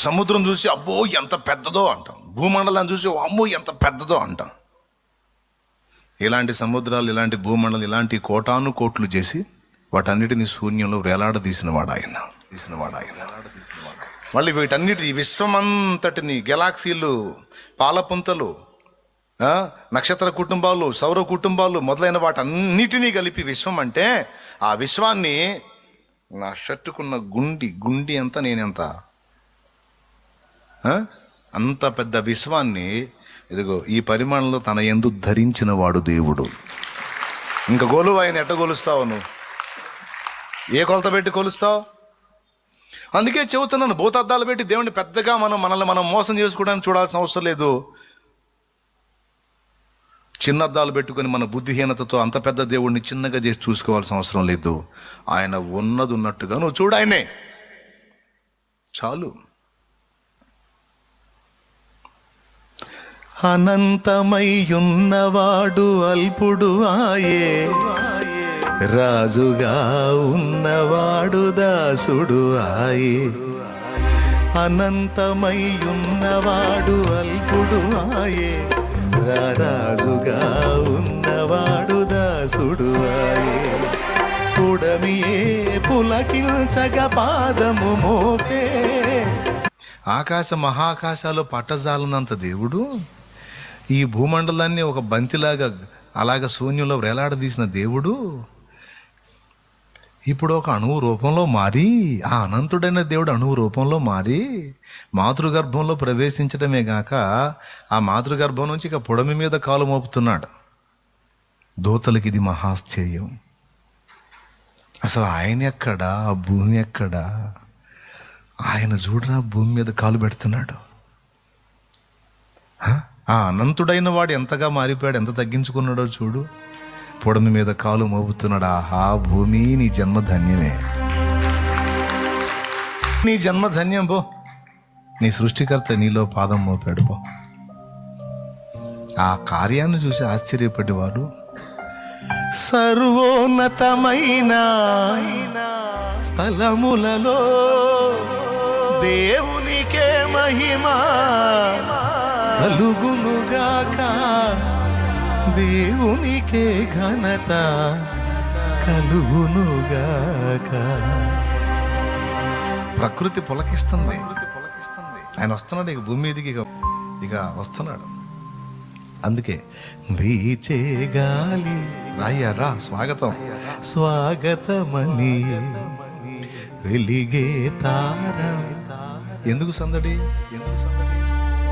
సముద్రం చూసి అబ్బో ఎంత పెద్దదో అంటాం, భూమండలాన్ని చూసి అమ్మో ఎంత పెద్దదో అంటాం. ఇలాంటి సముద్రాలు, ఇలాంటి భూమండలం, ఇలాంటి కోటాను కోట్లు చేసి వాటన్నిటిని శూన్యంలో వేలాడదీసినవాడు ఆయన. మళ్ళీ వీటన్నిటి విశ్వమంతటిని, గెలాక్సీలు, పాలపుంతలు, నక్షత్ర కుటుంబాలు, సౌర కుటుంబాలు మొదలైన వాటన్నిటినీ కలిపి విశ్వం అంటే, ఆ విశ్వాన్ని నా షర్టుకున్న గుండి ఎంత, నేనెంత, అంత పెద్ద విశ్వాన్ని ఇదిగో ఈ పరిమాణంలో తన యందు ధరించిన వాడు దేవుడు. ఇంకా గోలువు ఆయన ఎట్ట కొలుస్తావు? నువ్వు ఏ కొలత పెట్టి కొలుస్తావు? అందుకే చెబుతున్నాను, భూతద్దాలు పెట్టి దేవుడిని పెద్దగా మనల్ని మనం మోసం చేసుకోవడానికి చూడాల్సిన అవసరం లేదు. చిన్న అద్దాలు పెట్టుకొని మన బుద్ధిహీనతతో అంత పెద్ద దేవుడిని చిన్నగా చేసి చూసుకోవాల్సిన అవసరం లేదు. ఆయన ఉన్నట్టుగా నువ్వు చూడు, ఆయనే చాలు. అనంతమయ్యున్నవాడు అల్పుడు ఆయే, రాజుగా ఉన్నవాడు దాసుడు ఆయే. అనంతమయ్యున్నవాడు అల్పుడు ఆయే, రాజుగా ఉన్నవాడు దాసుడు ఆయే. పుడమియే పులకించగ పాదము మోపే. ఆకాశ మహాకాశాలు పట్టజాలనంత దేవుడు ఈ భూమండలాన్ని ఒక బంతిలాగా అలాగ శూన్యంలో వేలాడదీసిన దేవుడు ఇప్పుడు ఒక అణువు రూపంలో మారి, ఆ అనంతుడైన దేవుడు అణువు రూపంలో మారి మాతృగర్భంలో ప్రవేశించడమే గాక ఆ మాతృగర్భం నుంచి ఇక పొడమి మీద కాలు మోపుతున్నాడు. దూతలకి ఇది మహాశ్చర్యం. అసలు ఆయన ఎక్కడా, ఆ భూమి ఎక్కడా? ఆయన చూడరా భూమి మీద కాలు పెడుతున్నాడు. ఆ అనంతుడైన వాడు ఎంతగా మారిపోయాడు, ఎంత తగ్గించుకున్నాడో చూడు. పొడమి మీద కాలు మోపుతున్నాడు. ఆహా భూమి, నీ జన్మ ధన్యమే, నీ జన్మ ధన్యం పో. నీ సృష్టికర్త నీలో పాదం మోపాడు పో. ఆ కార్యాన్ని చూసి ఆశ్చర్యపడేవాడు. సర్వోన్నతమైన స్థలములలో దేవునికే మహిమ కలుగునుగాక, దేవునికే ఘనత కలుగునుగాక. ప్రకృతి పులకిస్తుంది. ఆయన వస్తున్నాడు ఇక భూమి మీదకి, ఇక వస్తున్నాడు. అందుకే వీచే గాలి రాయ్యారా స్వాగతం, స్వాగతమని వెలిగే తార. ఎందుకు సందడి?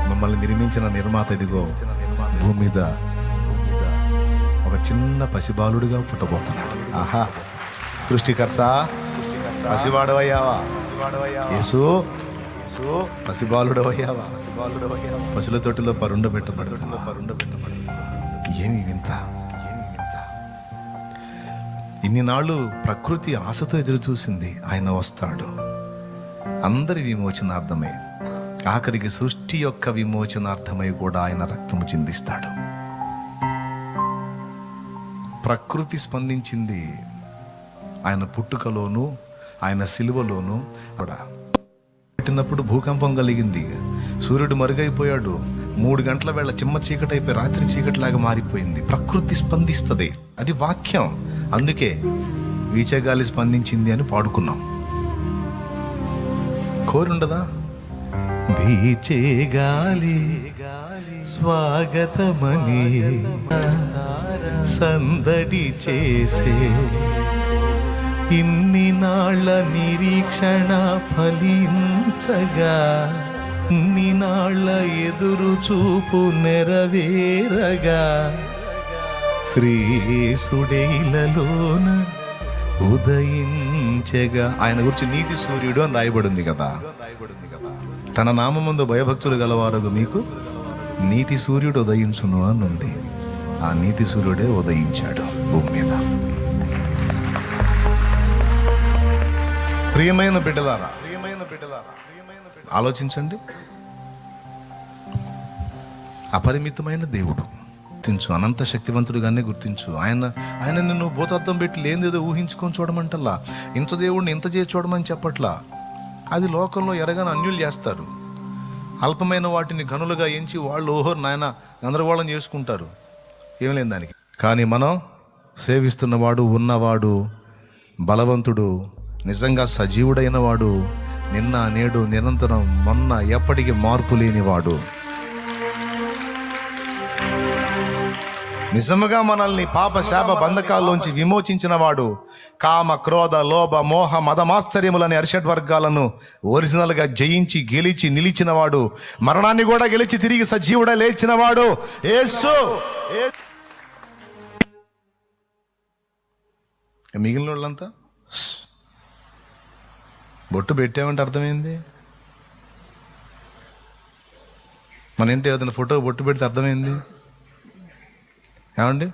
మమ్మల్ని నిర్మించిన నిర్మాత ఇదిగో భూమి మీద ఒక చిన్న పసిబాలుడిగా పుట్టబోతున్నాడు. ఆహా, సృష్టికర్త పసివాడవయ్యావా యేసు, పసిబాలుడవయ్యావా, పశుల తొట్టిలో పరుండబెట్టబడతా. ఏమి వింత, ఇన్ని నాళ్ళు ప్రకృతి ఆశతో ఎదురు చూసింది. ఆయన వస్తాడు, అందరి విమోచనార్థమై, ఆఖరికి సృష్టి యొక్క విమోచనార్థమై కూడా ఆయన రక్తము చిందిస్తాడు. ప్రకృతి స్పందించింది ఆయన పుట్టుకలోను, ఆయన సిలువలోను. కూడా పెట్టినప్పుడు భూకంపం కలిగింది, సూర్యుడు మరుగైపోయాడు, 3 గంటల వేళ చిమ్మ చీకటి అయిపోయి రాత్రి చీకటిలాగా మారిపోయింది. ప్రకృతి స్పందిస్తుంది, అది వాక్యం. అందుకే వీచగాలి స్పందించింది అని పాడుకున్నాం. కోరుండదా? వీచే గాలి స్వాగతమని సందడి చేసే, ఇన్ని నాళ్ళ నిరీక్షణ ఫలించగా, ఇన్ని నాళ్ళ ఎదురు చూపు నెరవేరగా, శ్రీసుడైలలోన ఉదయించగా. ఆయన గురించి నీతి సూర్యుడు అని రాయబడింది కదా. తన నామముందు భయభక్తులు గలవారు మీకు నీతి సూర్యుడు ఉదయించును అని ఉంది. ఆ నీతి సూర్యుడే ఉదయించాడు భూమి మీద. ప్రియమైన బిడ్డలారా, ఆలోచించండి. అపరిమితమైన దేవుడు గుర్తించు, అనంత శక్తివంతుడిగానే గుర్తించు. ఆయన నిన్ను భూతత్వం పెట్టి లేనిదేదో ఊహించుకొని చూడమంటల్లా, ఇంత దేవుడిని ఇంత చేసి చూడమని చెప్పట్లా. అది లోకంలో ఎరగాని అన్యులు చేస్తారు. అల్పమైన వాటిని గనులుగా ఎంచి వాళ్ళు ఓహో నాయన గందరగోళం చేసుకుంటారు, ఏం లేని దానికి. కానీ మనం సేవిస్తున్నవాడు, ఉన్నవాడు, బలవంతుడు, నిజంగా సజీవుడైన వాడు, నిన్న నేడు నిరంతరం మొన్న ఎప్పటికీ మార్పు లేనివాడు, నిజముగా మనల్ని పాప శాప బంధకాల్లోంచి విమోచించిన వాడు, కామ క్రోధ లోభ మోహ మదమాశ్చర్యములని అరిషడ్ వర్గాలను ఒరిజినల్ గా జయించి గెలిచి నిలిచిన వాడు, మరణాన్ని కూడా గెలిచి తిరిగి సజీవుడా లేచిన వాడు యేసు. మిగిలిన వాళ్ళంతా బొట్టు పెట్టామంటే అర్థమైంది. మన ఇంటి ఏదైనా ఫోటో బొట్టు పెడితే అర్థమైంది ఏమండి?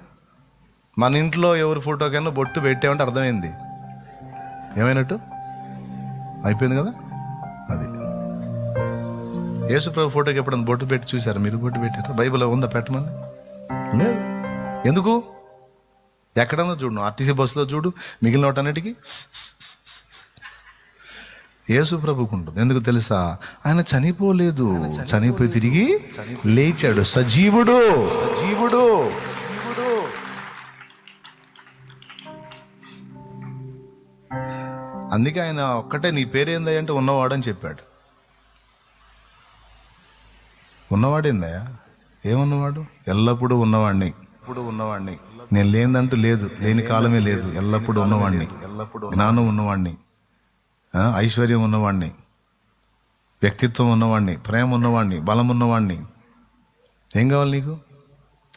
మన ఇంట్లో ఎవరి ఫోటోకైనా బొట్టు పెట్టామంటే అర్థమైంది, ఏమైనట్టు అయిపోయింది కదా. అది యేసుప్రభు ఫోటోకి ఎప్పుడన్నా బొట్టు పెట్టి చూసారు మీరు? బొట్టు పెట్టారు? బైబిల్లో ఉందా పెట్టమని? ఎందుకు? ఎక్కడన్నా చూడు, ఆర్టీసీ బస్సులో చూడు, మిగిలిన వాటన్నిటికీ యేసు ప్రభుకు ఉంటుంది. ఎందుకు తెలుసా? ఆయన చనిపోలేదు, చనిపోయి తిరిగి లేచాడు, సజీవుడు. అందుకే ఆయన ఒక్కటే నీ పేరేందయ్య అంటే ఉన్నవాడు అని చెప్పాడు. ఉన్నవాడేందయ్యా? ఏమున్నవాడు? ఎల్లప్పుడూ ఉన్నవాడిని. నేను లేదంటూ లేదు, లేని కాలమే లేదు, ఎల్లప్పుడూ ఉన్నవాడిని, జ్ఞానం ఉన్నవాడిని, ఐశ్వర్యం ఉన్నవాడిని, వ్యక్తిత్వం ఉన్నవాడిని, ప్రేమ ఉన్నవాడిని, బలం ఉన్నవాడిని. ఏం కావాలి నీకు?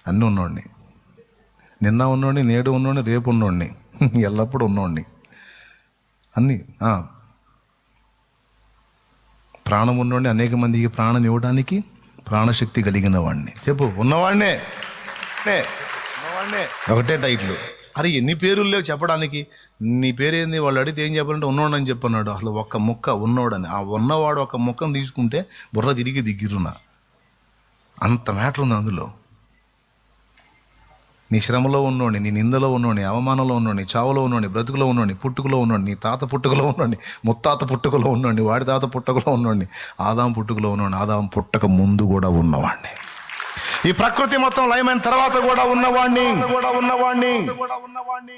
అన్నీ ఉన్నవాడిని. నిన్న ఉన్నోడిని, నేడు ఉన్నోడిని, రేపు ఉన్నోడిని, ఎల్లప్పుడూ ఉన్నోడిని, అన్నీ. ప్రాణం ఉన్నోడిని, అనేక మందికి ప్రాణం ఇవ్వడానికి ప్రాణశక్తి కలిగిన వాడిని. చెప్పు, ఉన్నవాడినే. ఒకటే టైటిల్. అరే ఎన్ని పేర్లు లేవు చెప్పడానికి. నీ పేరేంది వాళ్ళు అడిగితే ఏం చెప్పాలంటే ఉన్నోడని చెప్పన్నాడు. అసలు ఒక్క ముక్క ఉన్నోడని. ఆ ఉన్నవాడు ఒక ముక్కను తీసుకుంటే బుర్ర తిరిగి దిగిరున. అంత మ్యాటర్ ఉంది అందులో. నీ శ్రమలో ఉన్నోడిని, నీ నిందలో ఉన్నోడిని, అవమానంలో ఉన్నోడిని, చావులో ఉన్నోడిని, బ్రతుకులో ఉన్నోడిని, పుట్టుకలో ఉన్నోడిని, నీ తాత పుట్టుకలో ఉన్నోడిని, ముత్తాత పుట్టుకలో ఉన్నోడిని, వాడి తాత పుట్టుకలో ఉన్నోడిని, ఆదాం పుట్టుకలో ఉన్నోడిని, ఆదాం పుట్టక ముందు కూడా ఉన్నవాడిని, ఈ ప్రకృతి మొత్తం లయమైన తర్వాత కూడా ఉన్నవాడిని.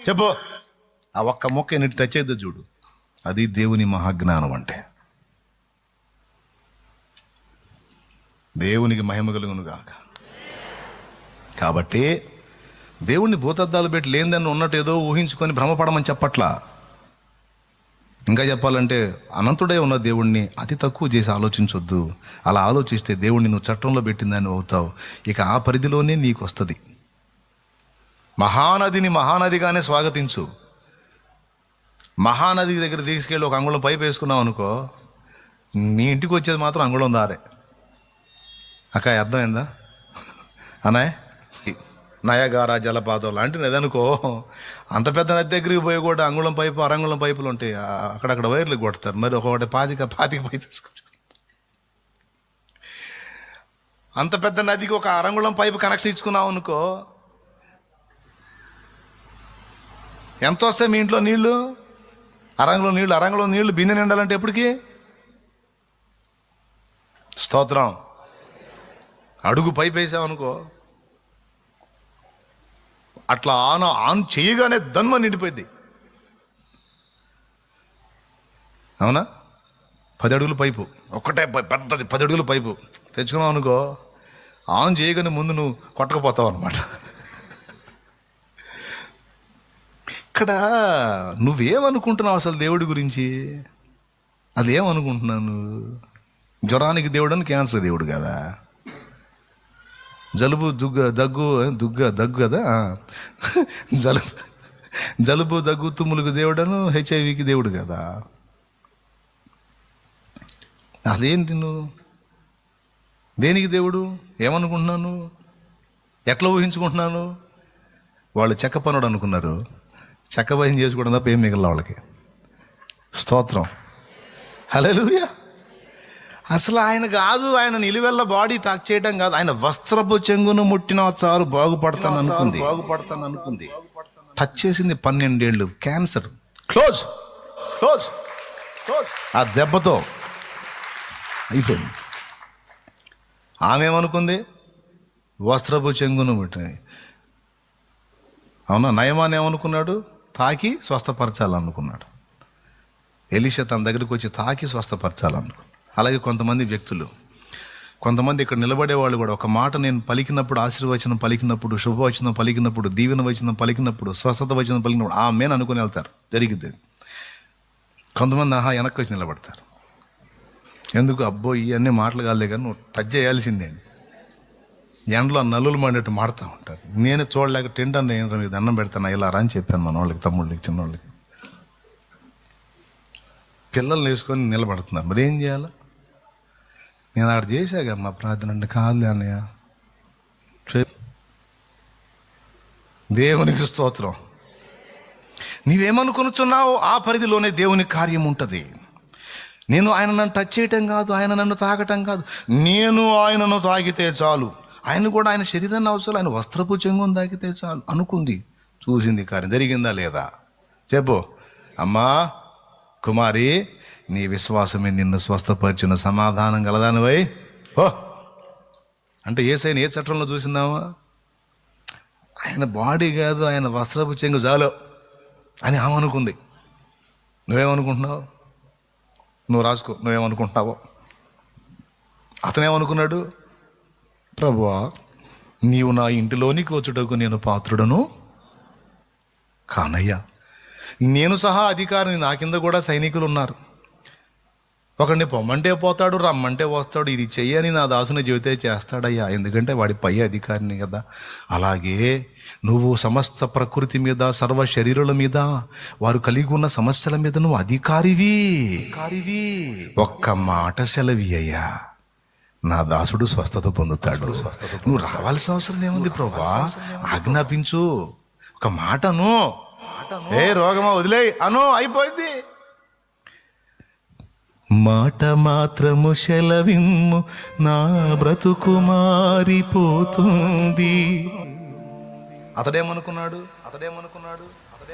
చెప్పు, ఆ ఒక్క మొక్క ఎన్ని టచ్ అయిద్దో చూడు. అది దేవుని మహాజ్ఞానం అంటే. దేవునికి మహిమ కలుగును గాక. కాబట్టి దేవుణ్ణి భూతద్దాలు పెట్టి లేనిదాన్ని ఉన్నట్టు ఏదో ఊహించుకొని భ్రమపడమని చెప్పట్లా. ఇంకా చెప్పాలంటే అనంతుడే ఉన్న దేవుణ్ణి అతి తక్కువ చేసి ఆలోచించొద్దు. అలా ఆలోచిస్తే దేవుణ్ణి నువ్వు చట్టంలో పెట్టిందని అవుతావు. ఇక ఆ పరిధిలోనే నీకు వస్తుంది. మహానదిని మహానదిగానే స్వాగతించు. మహానది దగ్గర తీసుకెళ్ళి ఒక అంగుళం పైపు వేసుకున్నావు అనుకో, నీ ఇంటికి వచ్చేది మాత్రం అంగుళం దారే. అక్క అర్థమైందా అనాయ్? నయగారా జలపాతం లాంటి నది అనుకో. అంత పెద్ద నది దగ్గరికి పోయి కూడా అంగుళం పైపు, అరంగుళం పైపులు ఉంటాయి. అక్కడక్కడ వైర్లు కొడతారు. మరి ఒకటి పాతిక పైపు వేసుకోవచ్చు. అంత పెద్ద నదికి ఒక అరంగుళం పైపు కనెక్షన్ ఇచ్చుకున్నావు అనుకో, ఎంత వస్తాయి మీ ఇంట్లో నీళ్లు? అరంగుళం నీళ్లు బిందె నిండాలంటే ఎప్పటికీ? స్తోత్రం. అడుగు పైపు వేసావు అనుకో, అట్లా ఆన్ చేయగానే ధన్మ నిండిపోయింది. అవునా? 10 అడుగుల పైపు, ఒక్కటే పెద్దది 10 అడుగుల పైపు తెచ్చుకున్నావు అనుకో, ఆన్ చేయగానే ముందు నువ్వు కొట్టకపోతావు అనమాట. ఇక్కడ నువ్వేమనుకుంటున్నావు అసలు దేవుడి గురించి? అదేమనుకుంటున్నాను? జ్వరానికి దేవుడు అని క్యాన్సర్ దేవుడు కదా. జలుబు దగ్గు కదా, జలుబు దగ్గు తుమ్ములకు దేవుడను, హెచ్ఐవికి దేవుడు కదా. అదేంటి నువ్వు దేనికి దేవుడు? ఏమనుకుంటున్నాను? ఎట్లా ఊహించుకుంటున్నాను? వాళ్ళు చెక్క పనుడు అనుకున్నారు. చెక్క భయం చేసుకోవడం తప్ప ఏం మిగిలిన వాళ్ళకి. స్తోత్రం. హల్లెలూయా. అసలు ఆయన కాదు, ఆయన నిలువెల్ల బాడీ టాక్ చేయడం కాదు, ఆయన వస్త్రపు చెంగును ముట్టిన చాలు బాగుపడతాను అనుకుంది. టచ్ చేసింది 12 ఏళ్ళు. Cancer close. ఆ దెబ్బతో అయిపోయింది. ఆమె ఏమనుకుంది? వస్త్రపు చెంగును ముట్టిన. అవునా? నయమాన్ ఏమనుకున్నాడు? తాకి స్వస్థపరచాలనుకున్నాడు. ఎలీషా తన దగ్గరికి వచ్చి తాకి స్వస్థపరచాలనుకున్నాడు. అలాగే కొంతమంది వ్యక్తులు, కొంతమంది ఇక్కడ నిలబడే వాళ్ళు కూడా ఒక మాట నేను పలికినప్పుడు, ఆశీర్వచనం పలికినప్పుడు, శుభవచనం పలికినప్పుడు, దీవెన వచనం పలికినప్పుడు, స్వస్థత వచనం పలికినప్పుడు ఆమెన్ అనుకుని వెళ్తారు. జరిగిద్ది. కొంతమంది వెనక్కి వచ్చి నిలబడతారు. ఎందుకు? అబ్బో ఇవన్నీ మాటలు కాలే కానీ నువ్వు టచ్ చేయాల్సిందే. ఎండలో నల్లులు మండేట్టు మాడుతూ ఉంటారు. నేను చూడలేక టెంట్ అన్న ఏంటో మీకు దండం పెడతాను ఇలా అని చెప్పాను మన వాళ్ళకి, తమ్ముళ్ళకి, చిన్నవాళ్ళకి. పిల్లల్ని వేసుకొని నిలబడుతున్నారు. మరి ఏం చేయాలి? నేను అక్కడ చేశాగా మా ప్రార్థన అంటే కాదు అన్నయ్య. దేవునికి స్తోత్రం. నీవేమనుకొనుచున్నావో ఆ పరిధిలోనే దేవుని కార్యం ఉంటుంది. నేను ఆయన నన్ను టచ్ చేయటం కాదు, ఆయన నన్ను తాకటం కాదు, నేను ఆయనను తాకితే చాలు. ఆయన కూడా ఆయన శరీరాన్ని అవసరం, ఆయన వస్త్రపు చెంగును తాకితే చాలు అనుకుంది. చూసింది. కార్యం జరిగిందా లేదా? చెప్పు. అమ్మా కుమారి, నీ విశ్వాసమే నిన్ను స్వస్థపరిచిన, సమాధానం గలదానివై ఓ అంటే యేసయ్యను ఏ చట్టంలో చూసిందామా? ఆయన బాడీ కాదు, ఆయన వస్త్రపు చెంగు చాలు అని ఆమె అనుకుంది. నువ్వేమనుకుంటున్నావు? నువ్వు రాసుకో, నువ్వేమనుకుంటున్నావో. అతనేమనుకున్నాడు? ప్రభువా, నీవు నా ఇంటిలోనికి వచ్చుటకు నేను పాత్రుడను కానయ్యా. నేను సహా అధికారిని, నా కింద కూడా సైనికులు ఉన్నారు. ఒకడిని పొమ్మంటే పోతాడు, రమ్మంటే వస్తాడు. ఇది చెయ్యని నా దాసుని చెబితే చేస్తాడయ్యా, ఎందుకంటే వాడి పై అధికారిని కదా. అలాగే నువ్వు సమస్త ప్రకృతి మీద, సర్వ శరీరుల మీద, వారు కలిగి ఉన్న సమస్యల మీద నువ్వు అధికారివి. ఒక్క మాట సెలవి అయ్యా, నా దాసుడు స్వస్థత పొందుతాడు. నువ్వు రావాల్సిన అవసరం ఏముంది ప్రభువా, ఆజ్ఞాపించు. ఒక మాటను, ఏ రోగమా వదిలేయ్ అను, అయిపోయింది. మాట మాత్రము సెలవిమ్ము, నా బ్రతుకు మారిపోతుంది. అతడేమనుకున్నాడు?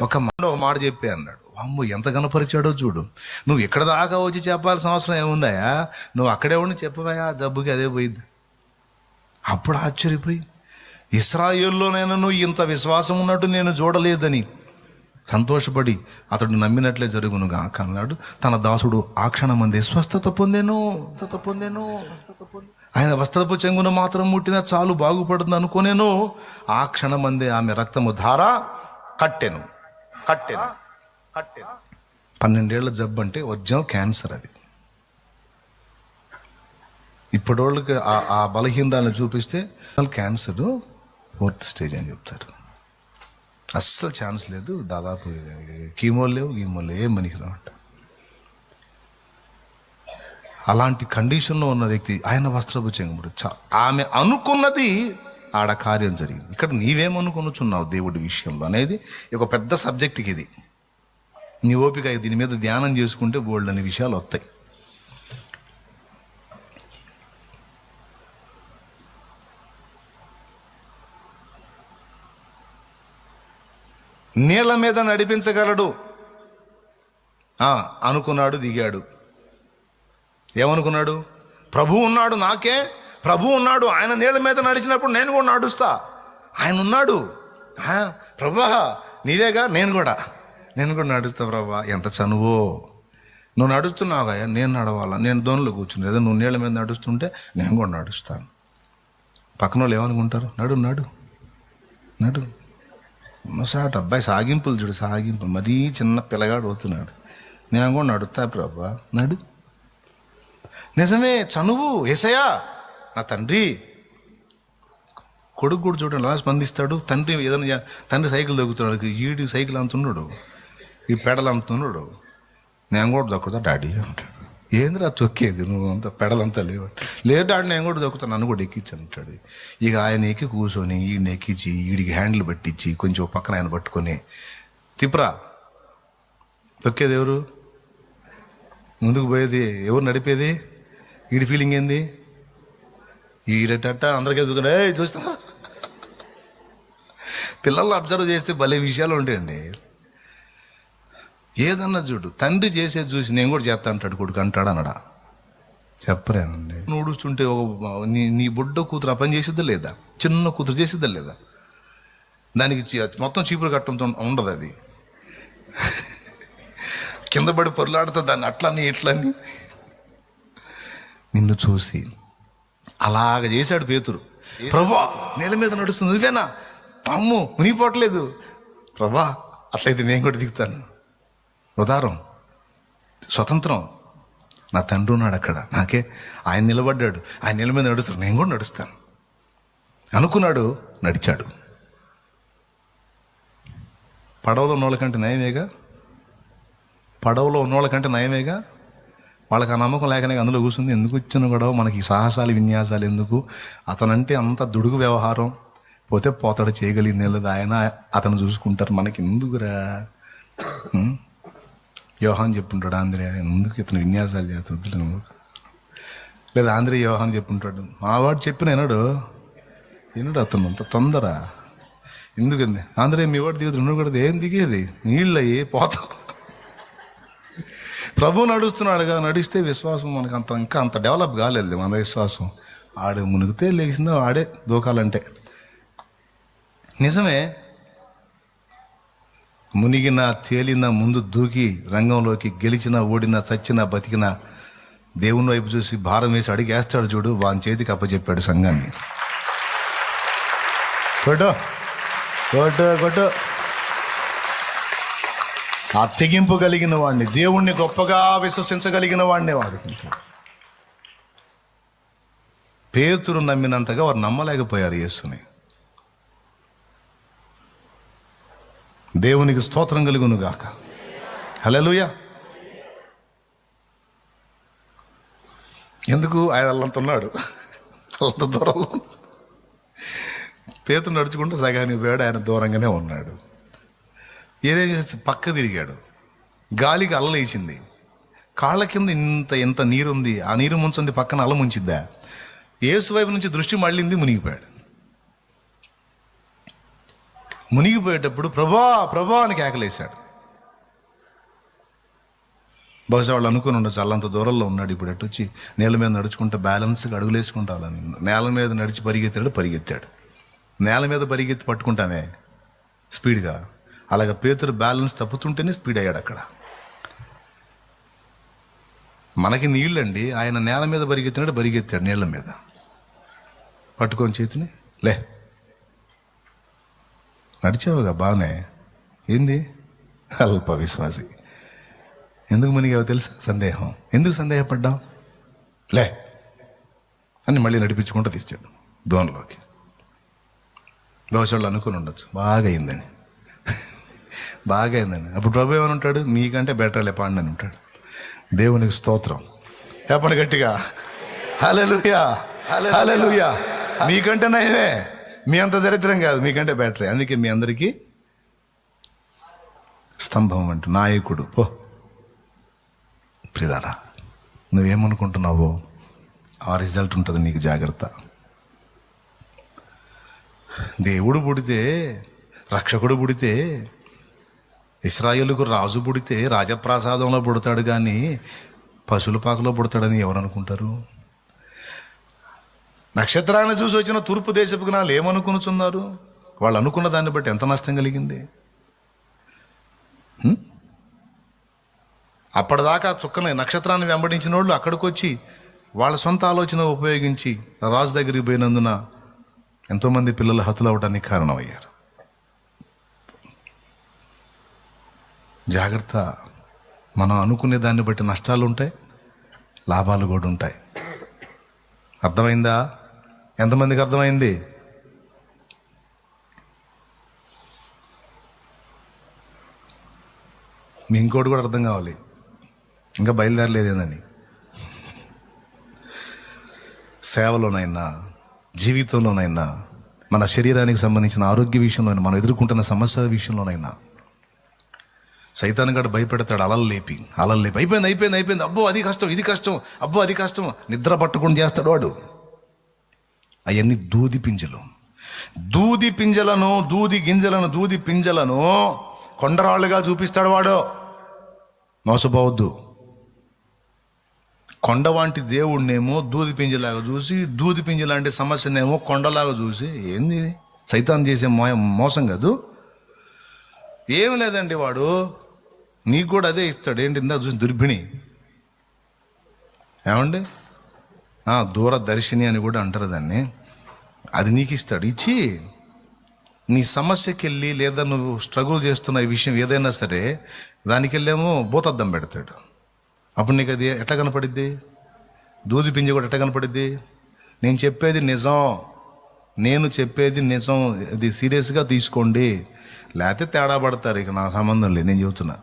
ఒక మాట చెప్పి అన్నాడు. అమ్మో, ఎంత గణపరిచాడో చూడు. నువ్వు ఇక్కడ దాకా వచ్చి చెప్పాల్సిన అవసరం ఏముందయా, నువ్వు అక్కడే ఉండి చెప్పవయా, జబ్బుకి అదే పోయింది. అప్పుడు ఆశ్చర్యపోయి, ఇశ్రాయేల్లోనైనా నువ్వు ఇంత విశ్వాసం ఉన్నట్టు నేను చూడలేదని సంతోషపడి అతడు నమ్మినట్లే జరుగునుగా అన్నాడు. తన దాసుడు ఆ క్షణమందే స్వస్థత పొందెను. ఆయన వస్త్రపు చెంగును మాత్రం ముట్టినా చాలు, బాగుపడుతుంది అనుకోనేను. ఆ క్షణమందే ఆమె రక్తము ధార కట్టెను. 12 ఏళ్ల జబ్బు అంటే ఒరిజినల్ క్యాన్సర్ అది. ఇప్పటివాళ్ళకి ఆ బలహీనరాలను చూపిస్తే క్యాన్సర్ 4th స్టేజ్ అని చెప్తారు. అస్సలు ఛాన్స్ లేదు, దాదాపు కీమోలు లేవు, ఏం పనికిరావు అంట. అలాంటి కండిషన్లో ఉన్న వ్యక్తి ఆయన వస్త్రపు చెంగుడు, ఆమె అనుకున్నది ఆడ కార్యం జరిగింది. ఇక్కడ నీవేమనుకొనుచున్నావు దేవుడి విషయంలో అనేది ఒక పెద్ద సబ్జెక్ట్కి ఇది. నీ ఓపిక దీని మీద ధ్యానం చేసుకుంటే బోల్డ్ అనే విషయాలు వస్తాయి. నీళ్ళ మీద నడిపించగలడు అనుకున్నాడు, దిగాడు. ఏమనుకున్నాడు? ప్రభు ఉన్నాడు, నాకే ప్రభు ఉన్నాడు, ఆయన నీళ్ళ మీద నడిచినప్పుడు నేను కూడా నడుస్తా. ఆయన ఉన్నాడు, ప్రభా నీవేగా, నేను కూడా నడుస్తా ప్రభా. ఎంత చనువో, నువ్వు నడుస్తున్నావుగా, నేను నడవాలా, నేను దోణిలో కూర్చుని, ఏదో నువ్వు నీళ్ళ మీద నడుస్తుంటే నేను కూడా నడుస్తాను. పక్కన వాళ్ళు ఏమనుకుంటారు? నడు సాట్ అబ్బాయి సాగింపులు చూడు, సాగింపులు. మరీ చిన్న పిల్లగాడు అవుతున్నాడు, నేను కూడా నడుస్తా ప్రభా, నడు. నిజమే, చనువు. యేసయ్యా నా తండ్రి. కొడుకు కూడా చూడండి అలా స్పందిస్తాడు. తండ్రి ఏదైనా, తండ్రి సైకిల్ దొక్కుతున్నాడు, ఈడి సైకిల్ అంతున్నాడు, ఈ పెడలు అంతున్నాడు, నేను కూడా దొక్కుతా డాడీ అంటాడు. ఏందిరా తొక్కేది, నువ్వు అంత పెడలంతా లేదు డాడీ, నేను కూడా దొక్కుతాను, నన్ను కూడా ఎక్కించి అంటాడు. ఇక ఆయన ఎక్కి కూర్చొని ఈయన ఎక్కించి ఈడికి హ్యాండిల్ పట్టించి కొంచెం పక్కన ఆయన పట్టుకొని తిప్పరా. తొక్కేది ఎవరు? ముందుకు పోయేది ఎవరు? నడిపేది ఈడి ఫీలింగ్ ఏంది? ఈడట అందరికీ ఎదుగుతాడు, చూస్తున్నా. పిల్లలు అబ్జర్వ్ చేస్తే భలే విషయాలు ఉంటాయండి. ఏదన్నా చూడు, తండ్రి చేసేది చూసి నేను కూడా చేస్తా అంటాడు కొడుకు, అంటాడు అనడా? చెప్పరేనండి. నూడుస్తుంటే నీ బుడ్డ కూతురు ఆ పని చేసిద్దా లేదా? చిన్న కూతురు చేసిద్దా లేదా? దానికి మొత్తం చీపురు కట్టడంతో ఉండదు, అది కింద పడి పొరలాడుతుంది, దాన్ని అట్లని ఇట్లని. నిన్ను చూసి అలాగ చేశాడు పేతురు. ప్రభా నేల మీద నడుస్తుంది, నువ్వేనా? అమ్ము మునిగిపోవట్లేదు. ప్రభా అట్లయితే నేను కూడా దిగుతాను. ఉదారం, స్వతంత్రం. నా తండ్రి ఉన్నాడు అక్కడ, నాకే ఆయన నిలబడ్డాడు, ఆయన నీళ్ళ మీద నడుస్తాడు, నేను కూడా నడుస్తాను అనుకున్నాడు, నడిచాడు. పడవలో ఉన్నోళ్ళకంటే నయమేగా. వాళ్ళకి ఆ నమ్మకం లేకనే అందులో కూర్చుంది. ఎందుకు వచ్చిన గొడవ మనకి, సాహసాలు విన్యాసాలు ఎందుకు? అతనంటే అంత దుడుగు వ్యవహారం, పోతే పోతాడు, చేయగలిగింది లేదు, ఆయన అతను చూసుకుంటారు, మనకి ఎందుకురా? యోహాన్ చెప్పుంటాడు, ఆంధ్రే ఎందుకు ఇతను విన్యాసాలు చేస్తుంది లేదా? ఆంధ్రే యోహాన్ చెప్పుంటాడు, ఆ వాడు చెప్పిన వినడు అతను అంత తొందర ఎందుకండి? ఆంధ్రే మీ వాడు దిగుతుంది, ఉండకూడదు. ఏం దిగేది? నీళ్ళు అయ్యి పోతాం. ప్రభు నడుస్తున్నాడుగా, నడిస్తే విశ్వాసం మనకు ఇంకా అంత డెవలప్ కాలేదు మన విశ్వాసం. ఆడు మునిగితే లేచిందో ఆడే దూకాలంటే. నిజమే, మునిగిన తేలిన ముందు దూకి రంగంలోకి గెలిచిన, ఓడిన, చచ్చిన, బతికిన దేవుని వైపు చూసి భారం వేసి అడిగేస్తాడు చూడు, వాని చేతికి అప్పచెప్పాడు సంఘాన్ని. కొట్టు ఆ తెగింపు కలిగిన వాడిని, దేవుణ్ణి గొప్పగా విశ్వసించగలిగిన వాడిని వాడు. పేతురు నమ్మినంతగా వారు నమ్మలేకపోయారు యేసుని. దేవునికి స్తోత్రం కలుగును గాక. హల్లెలూయా. ఎందుకు ఆయన అల్లంత ఉన్నాడు, అల్లంత దూరంలో. పేతురు నడుచుకుంటూ సగానికి పోయాడు, ఆయన దూరంగానే ఉన్నాడు. ఏదేం చేసి పక్క తిరిగాడు, గాలికి అల్లలేసింది, కాళ్ళ కింద ఇంత నీరుంది, ఆ నీరు ముంచుంది, పక్కన అల్ల ముంచిద్దా? యేసు వైపు నుంచి దృష్టి మళ్ళింది, మునిగిపోయాడు. మునిగిపోయేటప్పుడు ప్రభా ప్రభా అని కేకలేశాడు. బహుశా వాళ్ళు అనుకుని ఉండొచ్చు, అల్లంత దూరంలో ఉన్నాడు, ఇప్పుడు ఎటు వచ్చి నేల మీద నడుచుకుంటూ బ్యాలెన్స్గా అడుగులేసుకుంటాలని. నేల మీద నడిచి పరిగెత్తాడు. నేల మీద పరిగెత్తి పట్టుకుంటామే స్పీడ్గా, అలాగ పేతురు బ్యాలెన్స్ తప్పుతుంటేనే స్పీడ్ అయ్యాడు అక్కడ. మనకి నీళ్ళండి, ఆయన నేల మీద పరిగెత్తాడు, నీళ్ళ మీద పట్టుకొని చేతిని, లే నడిచావుగా బాగానే, ఏంది అల్ప విశ్వాసి. ఎందుకు మునిగావో తెలుసా? సందేహం. ఎందుకు సందేహపడ్డావు? లే అని మళ్ళీ నడిపించుకుంటూ తీసాడు దోణలోకి. బహుశా వాళ్ళు అనుకుని ఉండొచ్చు బాగా అయిందని. అప్పుడు ప్రభు ఏమని ఉంటాడు? మీకంటే బెటర్లే పాండి అని ఉంటాడు. దేవునికి స్తోత్రం. చెప్పండి గట్టిగా, హల్లెలూయా హల్లెలూయా. మీకంటే నయమే, మీ అంత దరిద్రం కాదు, మీకంటే బెటరే. అందుకే మీ అందరికీ స్తంభం అంటూ నాయకుడు. పో ప్రిదారా, నువ్వేమనుకుంటున్నావో ఆ రిజల్ట్ ఉంటుంది నీకు, జాగ్రత్త. దేవుడు పుడితే, రక్షకుడు పుడితే, ఇశ్రాయేలుకు రాజు పుడితే రాజప్రాసాదంలో పుడతాడు కానీ పశువుల పాకలో పుడతాడని ఎవరు అనుకుంటారు? నక్షత్రాన్ని చూసి వచ్చిన తూర్పు దేశపు జ్ఞానులు ఏమనుకునుచున్నారు? వాళ్ళు అనుకున్న దాన్ని బట్టి ఎంత నష్టం కలిగింది. అప్పటిదాకా చుక్కని నక్షత్రాన్ని వెంబడించిన వాళ్ళు అక్కడికి వచ్చి వాళ్ళ సొంత ఆలోచన ఉపయోగించి రాజు దగ్గరికి పోయినందున ఎంతోమంది పిల్లలు హతులవడానికి కారణమయ్యారు. జాగ్రత్త. మనం అనుకునే దాన్ని బట్టి నష్టాలు ఉంటాయి, లాభాలు కూడా ఉంటాయి. అర్థమైందా? ఎంతమందికి అర్థమైంది? మీ ఇంకోటి కూడా అర్థం కావాలి, ఇంకా బయలుదేరలేదేందని. సేవలోనైనా జీవితంలోనైనా మన శరీరానికి సంబంధించిన ఆరోగ్య విషయంలోనైనా మనం ఎదుర్కొంటున్న సమస్యల విషయంలోనైనా సైతాన్ గాడు భయపెడతాడు. అలలు లేపి అయిపోయింది, అబ్బో అది కష్టం, ఇది కష్టం, అబ్బో అది కష్టం, నిద్ర పట్టుకుని చేస్తాడు వాడు. అవన్నీ దూది గింజలను కొండరాళ్ళుగా చూపిస్తాడు వాడు. మోసపోవద్దు. కొండ వంటి దేవుడినేమో దూది పింజలాగా చూసి, దూది పింజ లాంటి సమస్యనేమో కొండలాగా చూసి, ఏంది సైతాన్ చేసే మోసం కాదు. ఏమి లేదండి, వాడు నీకు కూడా అదే ఇస్తాడు. ఏంటి ఇందా చూసి దుర్భిణి, ఏమండి దూరదర్శిని అని కూడా అంటారు దాన్ని. అది నీకు ఇస్తాడు. ఇచ్చి నీ సమస్యకి వెళ్ళి, లేదా నువ్వు స్ట్రగుల్ చేస్తున్న ఈ విషయం ఏదైనా సరే దానికి వెళ్ళేమో భూతద్దం పెడతాడు. అప్పుడు నీకు అది ఎట్లా కనపడిద్ది? దూది పింజ కూడా ఎట్లా కనపడిద్ది? నేను చెప్పేది నిజం, ఇది సీరియస్గా తీసుకోండి, లేకపోతే తేడా పడతారు, ఇక నా సంబంధం లేదు. నేను చెబుతున్నా,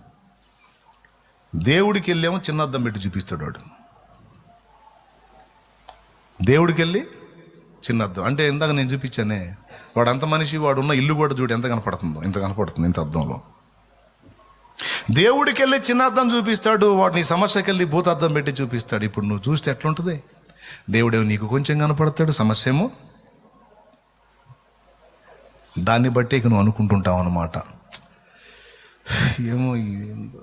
దేవుడికి వెళ్ళేమో చిన్న అద్దం పెట్టి చూపిస్తాడు వాడు. దేవుడికి వెళ్ళి చిన్న అద్దం అంటే ఇందాక నేను చూపించానే, వాడు అంత మనిషి, వాడు ఉన్న ఇల్లు కూడా చూడు ఎంత కనపడుతుంది, ఇంత అద్దంలో. దేవుడికి వెళ్ళి చిన్న అద్దం చూపిస్తాడు, వాడు నీ సమస్యకి వెళ్ళి భూతార్థం పెట్టి చూపిస్తాడు. ఇప్పుడు నువ్వు చూస్తే ఎట్లుంటుంది? దేవుడేమో నీకు కొంచెం కనపడతాడు, సమస్య ఏమో దాన్ని బట్టి ఇక నువ్వు అనుకుంటుంటావు అన్నమాట. ఏమో ఇదేందో,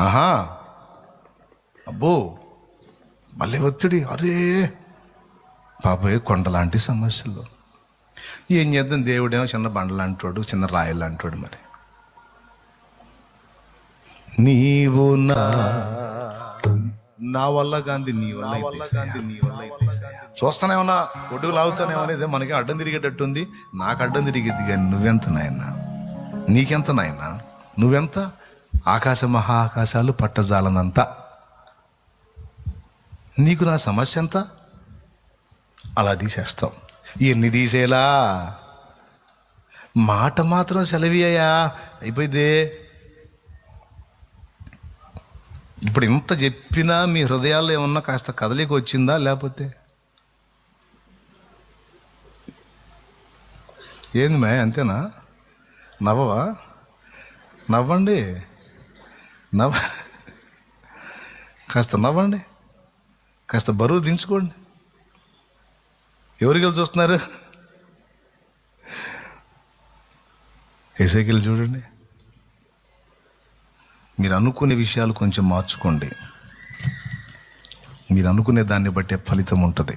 ఆహా అబ్బో మళ్ళీ ఒత్తిడి, అరే పాపయ్య కొండలాంటి సమస్యలు ఏం చేద్దాం. దేవుడేమో చిన్న బండలాంటోడు, చిన్న రాయలాంటోడు. మరి నీవు నా వల్ల గాంధీ, నీ వల్ల చూస్తానే ఉన్నా, ఒడ్డుకు లాగుతానే అనేది మనకి అడ్డం తిరిగేటట్టుంది. నాకు అడ్డం తిరిగేది కానీ నువ్వెంత నాయన, నీకెంత నాయన, నువ్వెంత? ఆకాశ మహాకాశాలు పట్టజాలనంత. నీకు నా సమస్య ఎంత? అలా తీసేస్తాం. ఎన్ని తీసేలా, మాట మాత్రం సెలవియ్యా అయిపోయింది. ఇప్పుడు ఇంత చెప్పినా మీ హృదయాల్లో ఏమన్నా కాస్త కదలిక వచ్చిందా? లేకపోతే ఏంది మే, అంతేనా? నవ్వవా? నవ్వండి, కాస్త నవ్వండి, కాస్త బరువు దించుకోండి. ఎవరికి చూస్తున్నారు? ఏసైకిల్ చూడండి. మీరు అనుకునే విషయాలు కొంచెం మార్చుకోండి. మీరు అనుకునే దాన్ని బట్టే ఫలితం ఉంటుంది.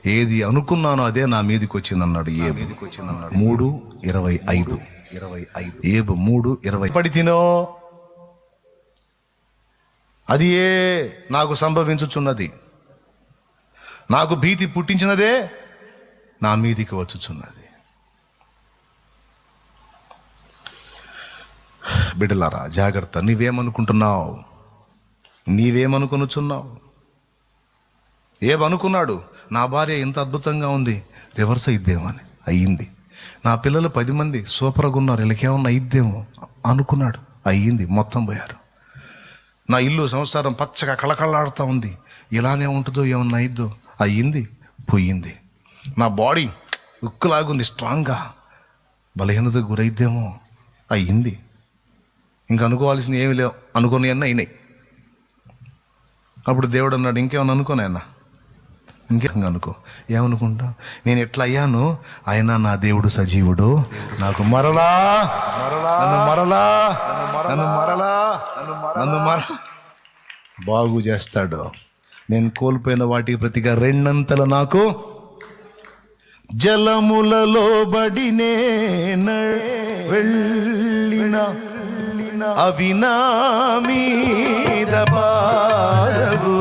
ఏది అనుకున్నానో అదే నా మీదికి వచ్చింది అన్నాడు ఏబు 3:25. ఏబు 3:20. పడి తినో, అది ఏ నాకు సంభవించుచున్నది, నాకు భీతి పుట్టించినదే నా మీదికి వచ్చుచున్నది. బిడ్డలారా జాగ్రత్త. నీవేమనుకుంటున్నావు? నీవేమనుకొనుచున్నావు? ఏమనుకున్నాడు? నా భార్య ఎంత అద్భుతంగా ఉంది, రివర్స్ అయిద్దేమో అని. అయ్యింది. నా పిల్లలు 10 మంది సూపర్గా ఉన్నారు, వీళ్ళకేమన్నా అయిద్దేమో అనుకున్నాడు. అయ్యింది, మొత్తం పోయారు. నా ఇల్లు సంసారం పచ్చగా కళకళలాడుతూ ఉంది, ఇలానే ఉంటుందో ఏమన్నా అయిద్దో. అయ్యింది, పోయింది. నా బాడీ ఉక్కులాగుంది, స్ట్రాంగ్గా, బలహీనతకు గురైద్దేమో. అయ్యింది. ఇంకా అనుకోవాల్సింది ఏమి లేవు, అనుకుని అన్నీ అయినాయి. అప్పుడు దేవుడు అన్నాడు, ఇంకేమన్నా అనుకోనైనా, ఇంకేం అనుకో. ఏమనుకుంటా? నేను ఎట్లా అయ్యాను, అయినా నా దేవుడు సజీవుడు, నాకు నన్ను బాగు చేస్తాడు. నేను కోల్పోయిన వాటికి ప్రతిగా 2 అంతలు నాకు జలములలో బడినే వెళ్ళిన అవి నా మీద పారవు.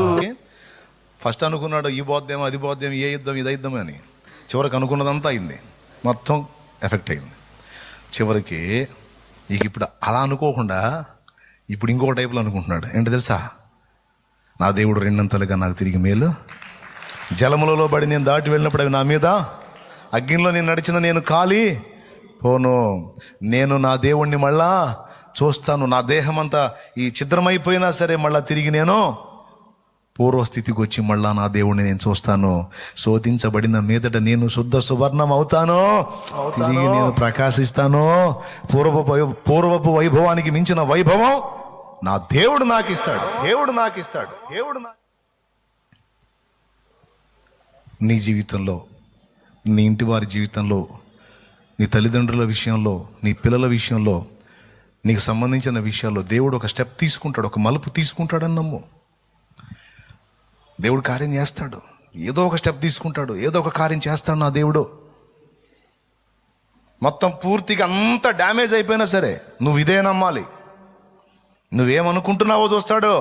ఫస్ట్ అనుకున్నాడు ఈ బోద్దేమో, అది బోద్దేమో, ఏ యుద్ధం, ఇది యుద్ధం అని. చివరికి అనుకున్నదంతా అయింది, మొత్తం ఎఫెక్ట్ అయింది. చివరికి ఇక ఇప్పుడు అలా అనుకోకుండా ఇప్పుడు ఇంకొక టైపులో అనుకుంటున్నాడు. ఏంటి తెలుసా? నా దేవుడు 2 అంతలుగా నాకు తిరిగి మేలు. జలములలో పడి నేను దాటి వెళ్ళినప్పుడు అవి నా మీద, అగ్నిలో నేను నడిచిన నేను కాలి పోను. నేను నా దేవుణ్ణి మళ్ళా చూస్తాను. నా దేహం అంతా ఈ ఛిద్రమైపోయినా సరే మళ్ళా తిరిగి నేను పూర్వస్థితికి వచ్చి మళ్ళా నా దేవుణ్ణి నేను చూస్తాను. శోధించబడిన మీదట నేను శుద్ధ సువర్ణం అవుతాను, తిరిగి నేను ప్రకాశిస్తాను. పూర్వపు వైభవానికి మించిన వైభవం నా దేవుడు నాకు ఇస్తాడు. నీ జీవితంలో, నీ ఇంటి వారి జీవితంలో, నీ తల్లిదండ్రుల విషయంలో, నీ పిల్లల విషయంలో, నీకు సంబంధించిన విషయాల్లో దేవుడు ఒక స్టెప్ తీసుకుంటాడు, ఒక మలుపు తీసుకుంటాడని నమ్ము. దేవుడు కార్యం చేస్తాడు, ఏదో ఒక స్టెప్ తీసుకుంటాడు, ఏదో ఒక కార్యం చేస్తాడు నా దేవుడు. మొత్తం పూర్తిగా అంత డ్యామేజ్ అయిపోయినా సరే నువ్వు ఇదే నమ్మాలి. నువ్వేమనుకుంటున్నావో చూస్తాడు.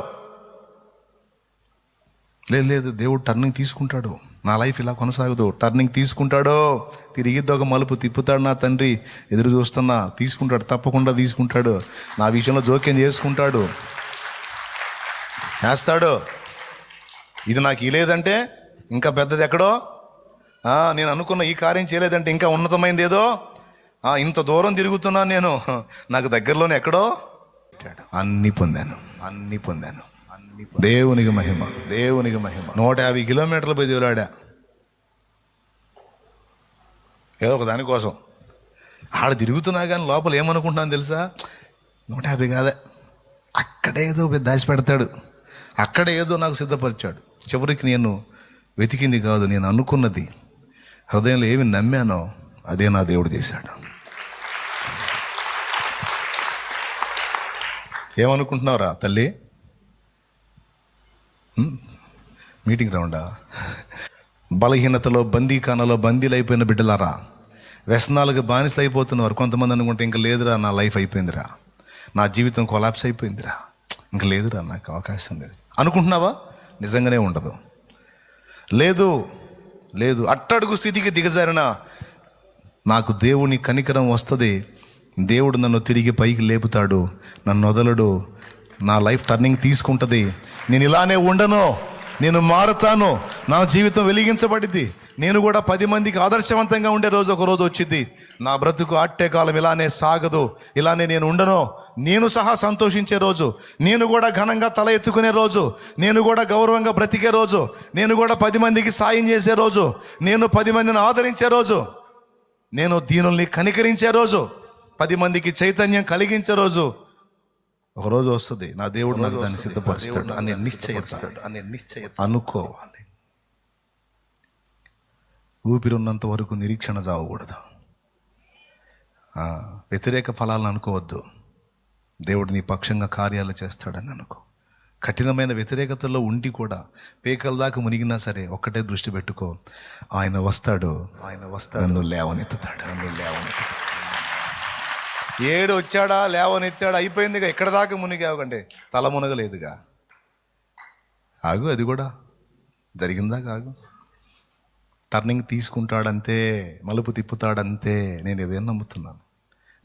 లేదు, దేవుడు టర్నింగ్ తీసుకుంటాడు. నా లైఫ్ ఇలా కొనసాగదు, టర్నింగ్ తీసుకుంటాడు. తిరిగిద్ది ఒక మలుపు తిప్పుతాడు. నా తండ్రి ఎదురు చూస్తున్నా, తీసుకుంటాడు, తప్పకుండా తీసుకుంటాడు. నా విషయంలో జోక్యం చేసుకుంటాడు, చేస్తాడు. ఇది నాకు ఇలేదంటే ఇంకా పెద్దది ఎక్కడో, నేను అనుకున్న ఈ కార్యం చేయలేదంటే ఇంకా ఉన్నతమైంది ఏదో, ఇంత దూరం తిరుగుతున్నాను నేను, నాకు దగ్గరలోనే ఎక్కడో అన్నీ పొందాను. దేవునికి మహిమ. 150 కిలోమీటర్ల పోయి దేవులాడా ఏదో ఒక దానికోసం. ఆడ తిరుగుతున్నా కానీ లోపల ఏమనుకుంటున్నాను తెలుసా? 150 కాదే, అక్కడే ఏదో దాచి పెడతాడు, అక్కడే ఏదో నాకు సిద్ధపరిచాడు. చివరికి నేను వెతికింది కాదు, నేను అనుకున్నది, హృదయంలో ఏమి నమ్మానో అదే నా దేవుడు చేశాడు. ఏమనుకుంటున్నావురా తల్లి? మీటింగ్ రౌండా? బలహీనతలో, బందీఖానాలో బందీలు అయిపోయిన బిడ్డలారా, వ్యసనాలకు బానిసలు అయిపోతున్నారు. కొంతమంది అనుకుంటే ఇంకా లేదురా, నా లైఫ్ అయిపోయిందిరా, నా జీవితం కొలాప్స్ అయిపోయిందిరా, ఇంకా లేదురా, నాకు అవకాశం లేదు అనుకుంటున్నావా? నిజంగానే ఉండదు. లేదు లేదు, అట్టడుగు స్థితికి దిగజారిన నాకు దేవుని కనికరం వస్తుంది. దేవుడు నన్ను తిరిగి పైకి లేపుతాడు, నన్ను వదలడు, నా లైఫ్ టర్నింగ్ తీసుకుంటుంది. నేను ఇలానే ఉండను, నేను మారుతాను, నా జీవితం వెలిగించబడింది. నేను కూడా 10 మందికి ఆదర్శవంతంగా ఉండే రోజు ఒక రోజు వచ్చింది. నా బ్రతుకు ఆట్టే కాలం ఇలానే సాగదు, ఇలానే నేను ఉండను. నేను సహా సంతోషించే రోజు, నేను కూడా ఘనంగా తల ఎత్తుకునే రోజు, నేను కూడా గౌరవంగా బ్రతికే రోజు, నేను కూడా 10 మందికి సాయం చేసే రోజు, నేను 10 మందిని ఆదరించే రోజు, నేను దీనుల్ని కనికరించే రోజు, 10 మందికి చైతన్యం కలిగించే రోజు ఒక రోజు వస్తుంది. నా దేవుడు నాకు దాన్ని సిద్ధపరుస్తాడు అనే నిశ్చయత అనుకోవాలి. ఊపిరున్నంత వరకు నిరీక్షణ చావకూడదు. వ్యతిరేక ఫలాలను అనుకోవద్దు. దేవుడు నీ పక్షంగా కార్యాలు చేస్తాడని అనుకో. కఠినమైన వ్యతిరేకతలో ఉండి కూడా పేకల దాకా మునిగినా సరే ఒక్కటే దృష్టి పెట్టుకో, ఆయన వస్తాడు, నన్ను లేవనెత్తుతాడు. ఏడు వచ్చాడా, లేవనెత్తాడా, అయిపోయిందిగా, ఎక్కడ దాకా మునిగావుకంటే తల మునగలేదుగా. ఆగు, అది కూడా జరిగిందా కాగు. టర్నింగ్ తీసుకుంటాడంతే, మలుపు తిప్పుతాడంతే. నేను ఏదైనా నమ్ముతున్నాను.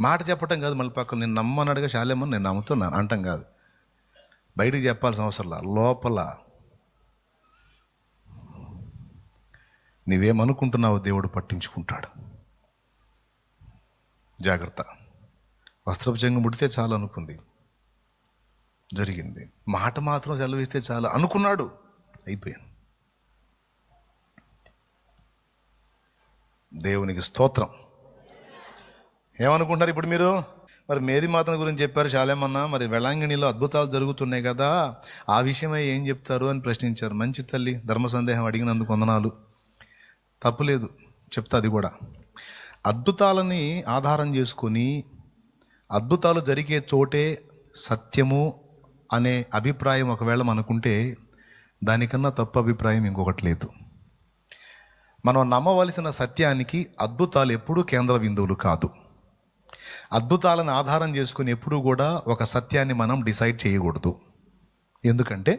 మాట చెప్పటం కాదు, మళ్ళీ పక్కన నేను నమ్మనడుగా శాలేమని నేను నమ్ముతున్నాను అంటాం కాదు. బయటికి చెప్పాల్సిన అవసరంలా, లోపల నీవేమనుకుంటున్నావో దేవుడు పట్టించుకుంటాడు. జాగ్రత్త. వస్త్రపు చెంగు ముడితే చాలు అనుకుంది, జరిగింది. మాట మాత్రం సెలవిస్తే చాలు అనుకున్నాడు, అయిపోయింది. దేవునికి స్తోత్రం. ఏమనుకుంటారు ఇప్పుడు మీరు? మరి మేరీ మాతను గురించి చెప్పారు శాలేమన్నా, మరి వేళాంగిణిలో అద్భుతాలు జరుగుతున్నాయి కదా, ఆ విషయమై ఏం చెప్తారు అని ప్రశ్నించారు. మంచి తల్లి, ధర్మ సందేహం అడిగినందుకు వందనాలు, తప్పులేదు, చెప్తా. అది కూడా అద్భుతాలని ఆధారం చేసుకొని, అద్భుతాలు జరిగే చోటే సత్యము అనే అభిప్రాయం ఒకవేళ మనకుంటే దానికన్నా తప్పు అభిప్రాయం ఇంకొకటి లేదు. మనం నమ్మవలసిన సత్యానికి అద్భుతాలు ఎప్పుడూ కేంద్ర బిందువులు కాదు. అద్భుతాలను ఆధారం చేసుకుని ఎప్పుడూ కూడా ఒక సత్యాన్ని మనం డిసైడ్ చేయకూడదు. ఎందుకంటే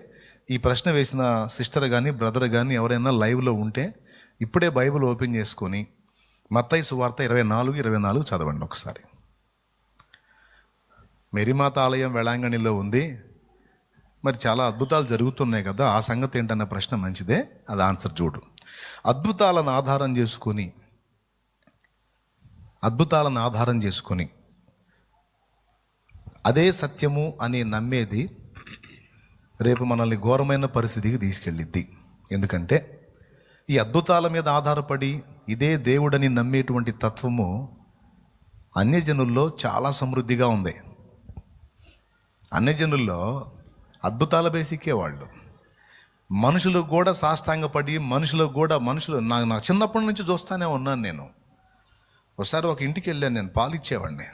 ఈ ప్రశ్న వేసిన సిస్టర్ కానీ బ్రదర్ కానీ ఎవరైనా లైవ్లో ఉంటే ఇప్పుడే బైబిల్ ఓపెన్ చేసుకొని మత్తయి సువార్త 24:24 చదవండి ఒకసారి. మేరీమాత ఆలయం వేళాంగణిలో ఉంది, మరి చాలా అద్భుతాలు జరుగుతున్నాయి కదా, ఆ సంగతి ఏంటన్న ప్రశ్న మంచిదే, అది ఆన్సర్ చూడు. అద్భుతాలను ఆధారం చేసుకొని అదే సత్యము అని నమ్మేది రేపు మనల్ని ఘోరమైన పరిస్థితికి తీసుకెళ్ళిద్ది. ఎందుకంటే ఈ అద్భుతాల మీద ఆధారపడి ఇదే దేవుడని నమ్మేటువంటి తత్వము అన్యజనుల్లో చాలా సమృద్ధిగా ఉంది. అన్యజనుల్లో అద్భుతాల బేసిక్కే వాళ్ళు, మనుషులకు కూడా సాష్టాంగపడి, మనుషులు నా చిన్నప్పటి నుంచి చూస్తూనే ఉన్నాను. నేను ఒకసారి ఒక ఇంటికి వెళ్ళాను, నేను పాలు ఇచ్చేవాడిని,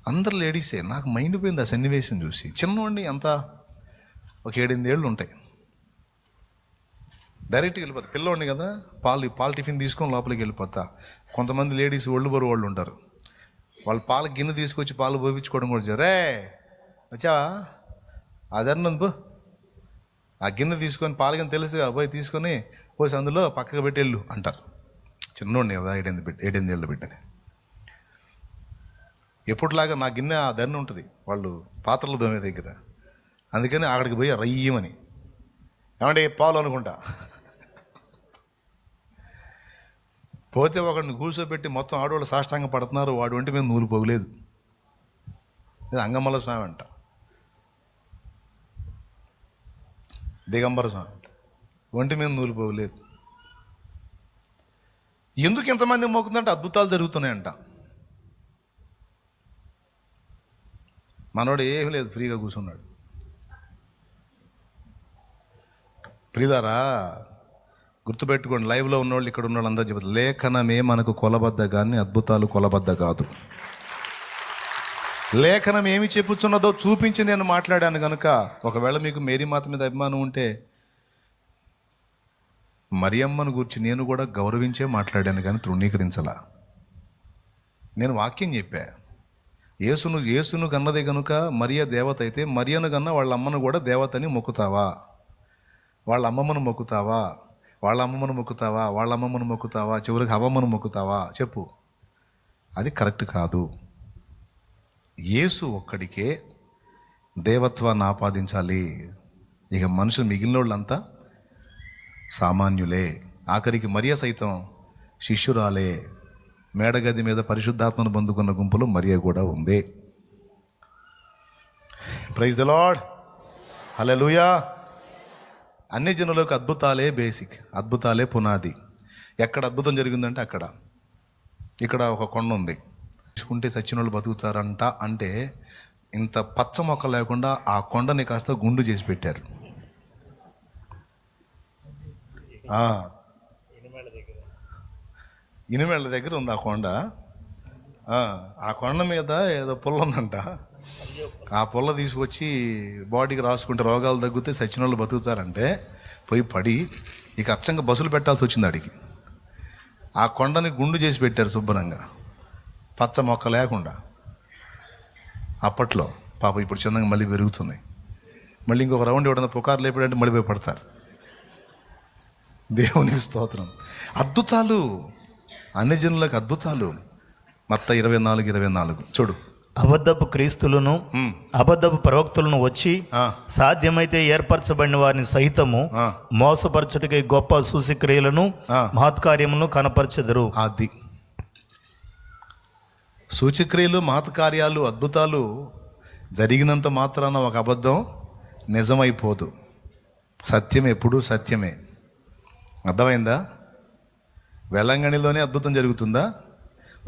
అందరు లేడీసే. నాకు మైండ్ పోయింది ఆ సన్నివేశం చూసి. చిన్నవాడిని, అంతా ఒక 7-8 ఏళ్ళు ఉంటాయి. డైరెక్ట్గా వెళ్ళిపోతా, పిల్లవాడిని కదా, పాలు టిఫిన్ తీసుకొని లోపలికి వెళ్ళిపోతా. కొంతమంది లేడీస్ ఒళ్ళు బరువు వాళ్ళు ఉంటారు, వాళ్ళు పాలు గిన్నె తీసుకొచ్చి పాలు పోయించుకోవడం కూడా రే వచ్చావా అదన్నందు పో, ఆ గిన్నె తీసుకొని పాలు గిన్నె తెలుసుగా పోయి తీసుకొని పోసి అందులో పక్కకు పెట్టి వెళ్ళు అంటారు. చిన్నోడిని కదా, 7-8 ఏళ్ళు బిడ్డని. ఎప్పటిలాగా నా గిన్నె ఆ ధరణ ఉంటుంది వాళ్ళు పాత్రలు దోమే దగ్గర, అందుకని అక్కడికి పోయి రయ్యమని ఏమంటే పాలు అనుకుంటా పోతే ఒకడిని కూర్చోబెట్టి మొత్తం ఆడవాళ్ళు సాష్టాంగ పడుతున్నారు, వాడు ఒంటి మీద నూలు పోగలేదు. ఇది అంగమల్ల స్వామి అంట, దిగంబర స్వామి అంట, ఒంటి మీద నూలు పోగలేదు. ఎందుకు ఎంతమంది మోకుందంటే అద్భుతాలు జరుగుతున్నాయంట. మనోడు ఏమీ లేదు, ఫ్రీగా కూర్చున్నాడు. ప్రియులారా, గుర్తుపెట్టుకోండి, లైవ్లో ఉన్నవాళ్ళు ఇక్కడ ఉన్నవాళ్ళు అందరూ చెబుతారు, లేఖనమే మనకు కొలబద్ద కానీ అద్భుతాలు కొలబద్ద కాదు. లేఖనం ఏమి చెప్పుచున్నదో చూపించి నేను మాట్లాడాను కనుక, ఒకవేళ మీకు మేరీమాత మీద అభిమానం ఉంటే మరియమ్మను గురించి నేను కూడా గౌరవించే మాట్లాడాను కానీ తృణీకరించలా. నేను వాక్యం చెప్పా. యేసును కన్నదే కనుక మరియ దేవత అయితే, మరియను కన్నా వాళ్ళ అమ్మను కూడా దేవతని మొక్కుతావా? వాళ్ళ అమ్మమ్మను మొక్కుతావా, వాళ్ళ అమ్మమ్మను మొక్కుతావా, వాళ్ళ అమ్మమ్మను మొక్కుతావా, చివరికి అవ్వమ్మను మొక్కుతావా చెప్పు. అది కరెక్ట్ కాదు. యేసు ఒక్కడికే దేవత్వాన్ని ఆపాదించాలి. ఇక మనుషులు మిగిలిన వాళ్ళంతా సామాన్యులే. ఆఖరికి మరియ సైతం శిష్యురాలే. మేడగది మీద పరిశుద్ధాత్మను పొందుకున్న గుంపులో మరియ కూడా ఉంది. ప్రైజ్ ద లార్డ్, హల్లెలూయా. అన్ని జనులకు అద్భుతాలే బేసిక్, అద్భుతాలే పునాది. ఎక్కడ అద్భుతం జరిగిందంటే అక్కడ. ఇక్కడ ఒక కొండ ఉంది, తీసుకుంటే చచ్చిన వాళ్ళు బతుకుతారంట అంటే ఇంత పచ్చ మొక్క లేకుండా ఆ కొండని కాస్త గుండు చేసి పెట్టారు. ఇనిమేళ్ళ దగ్గర ఉంది ఆ కొండ. ఆ కొండ మీద ఏదో పుల్ల ఉందంట. ఆ పుల్ల తీసుకొచ్చి బాడీకి రాసుకుంటే రోగాలు తగ్గితే చచ్చిన వాళ్ళు బతుకుతారంటే పోయి పడి ఇక అచ్చంగా బస్సులు పెట్టాల్సి వచ్చింది అడిగి. ఆ కొండని గుండు చేసి పెట్టారు శుభ్రంగా, పచ్చ మొక్క లేకుండా. అప్పట్లో పాప ఇప్పుడు చిన్నగా మళ్ళీ పెరుగుతున్నాయి. మళ్ళీ ఇంకొక రౌండ్ ఎవడన్నా పుకారు లేపాడంటే మళ్ళీ పోయి పడతారు. దేవునికి స్తోత్రం. అద్భుతాలు, అన్ని జనులకు అద్భుతాలు. మత్తయి 24:24 చూడు. అబద్ధపు క్రీస్తులను అబద్ధపు ప్రవక్తులను వచ్చి సాధ్యమైతే ఏర్పరచబడిన వారిని సహితము మోసపరచుటకై గొప్ప సూచక్రియలను మహత్కార్యములను కనపరచెదరు. అది సూచక్రియలు, మహత్కార్యాలు, అద్భుతాలు జరిగినంత మాత్రాన ఒక అబద్ధం నిజమైపోదు. సత్యం ఎప్పుడూ సత్యమే. అర్థమైందా? వెల్లంగణిలోనే అద్భుతం జరుగుతుందా?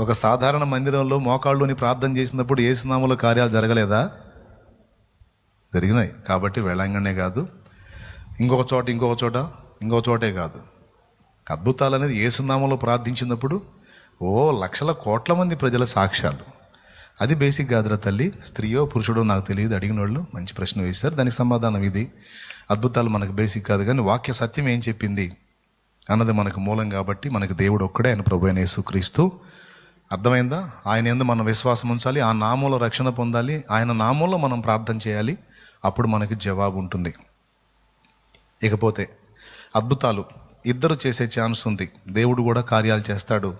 ఒక సాధారణ మందిరంలో మోకాళ్ళుని ప్రార్థన చేసినప్పుడు యేసునామములో కార్యాలు జరగలేదా? జరిగినాయి. కాబట్టి వెల్లంగనే కాదు, ఇంకొక చోటే కాదు. అద్భుతాలు అనేది యేసునామములో ప్రార్థించినప్పుడు లక్షల కోట్ల మంది ప్రజల సాక్ష్యాలు. అది బేసిక్ కాదురా తల్లి. స్త్రీయో పురుషుడో నాకు తెలియదు. అడిగిన వాళ్ళు మంచి ప్రశ్న వేశారు, దానికి సమాధానం ఇది. అద్భుతాలు మనకు బేసిక్ కాదు, కానీ వాక్య సత్యం ఏం చెప్పింది అన్నది మనకు మూలం. కాబట్టి మనకు దేవుడు ఒక్కడే, ఆయన ప్రభు అయిన యేసుక్రీస్తు. అర్థమైందా? ఆయన యందు మనం విశ్వాసం ఉంచాలి, ఆ నామంలో రక్షణ పొందాలి, ఆయన నామంలో మనం ప్రార్థన చేయాలి. అప్పుడు మనకి జవాబు ఉంటుంది. ఇకపోతే అద్భుతాలు ఇద్దరు చేసే ఛాన్స్ ఉంది. దేవుడు కూడా కార్యాలు చేస్తాడు.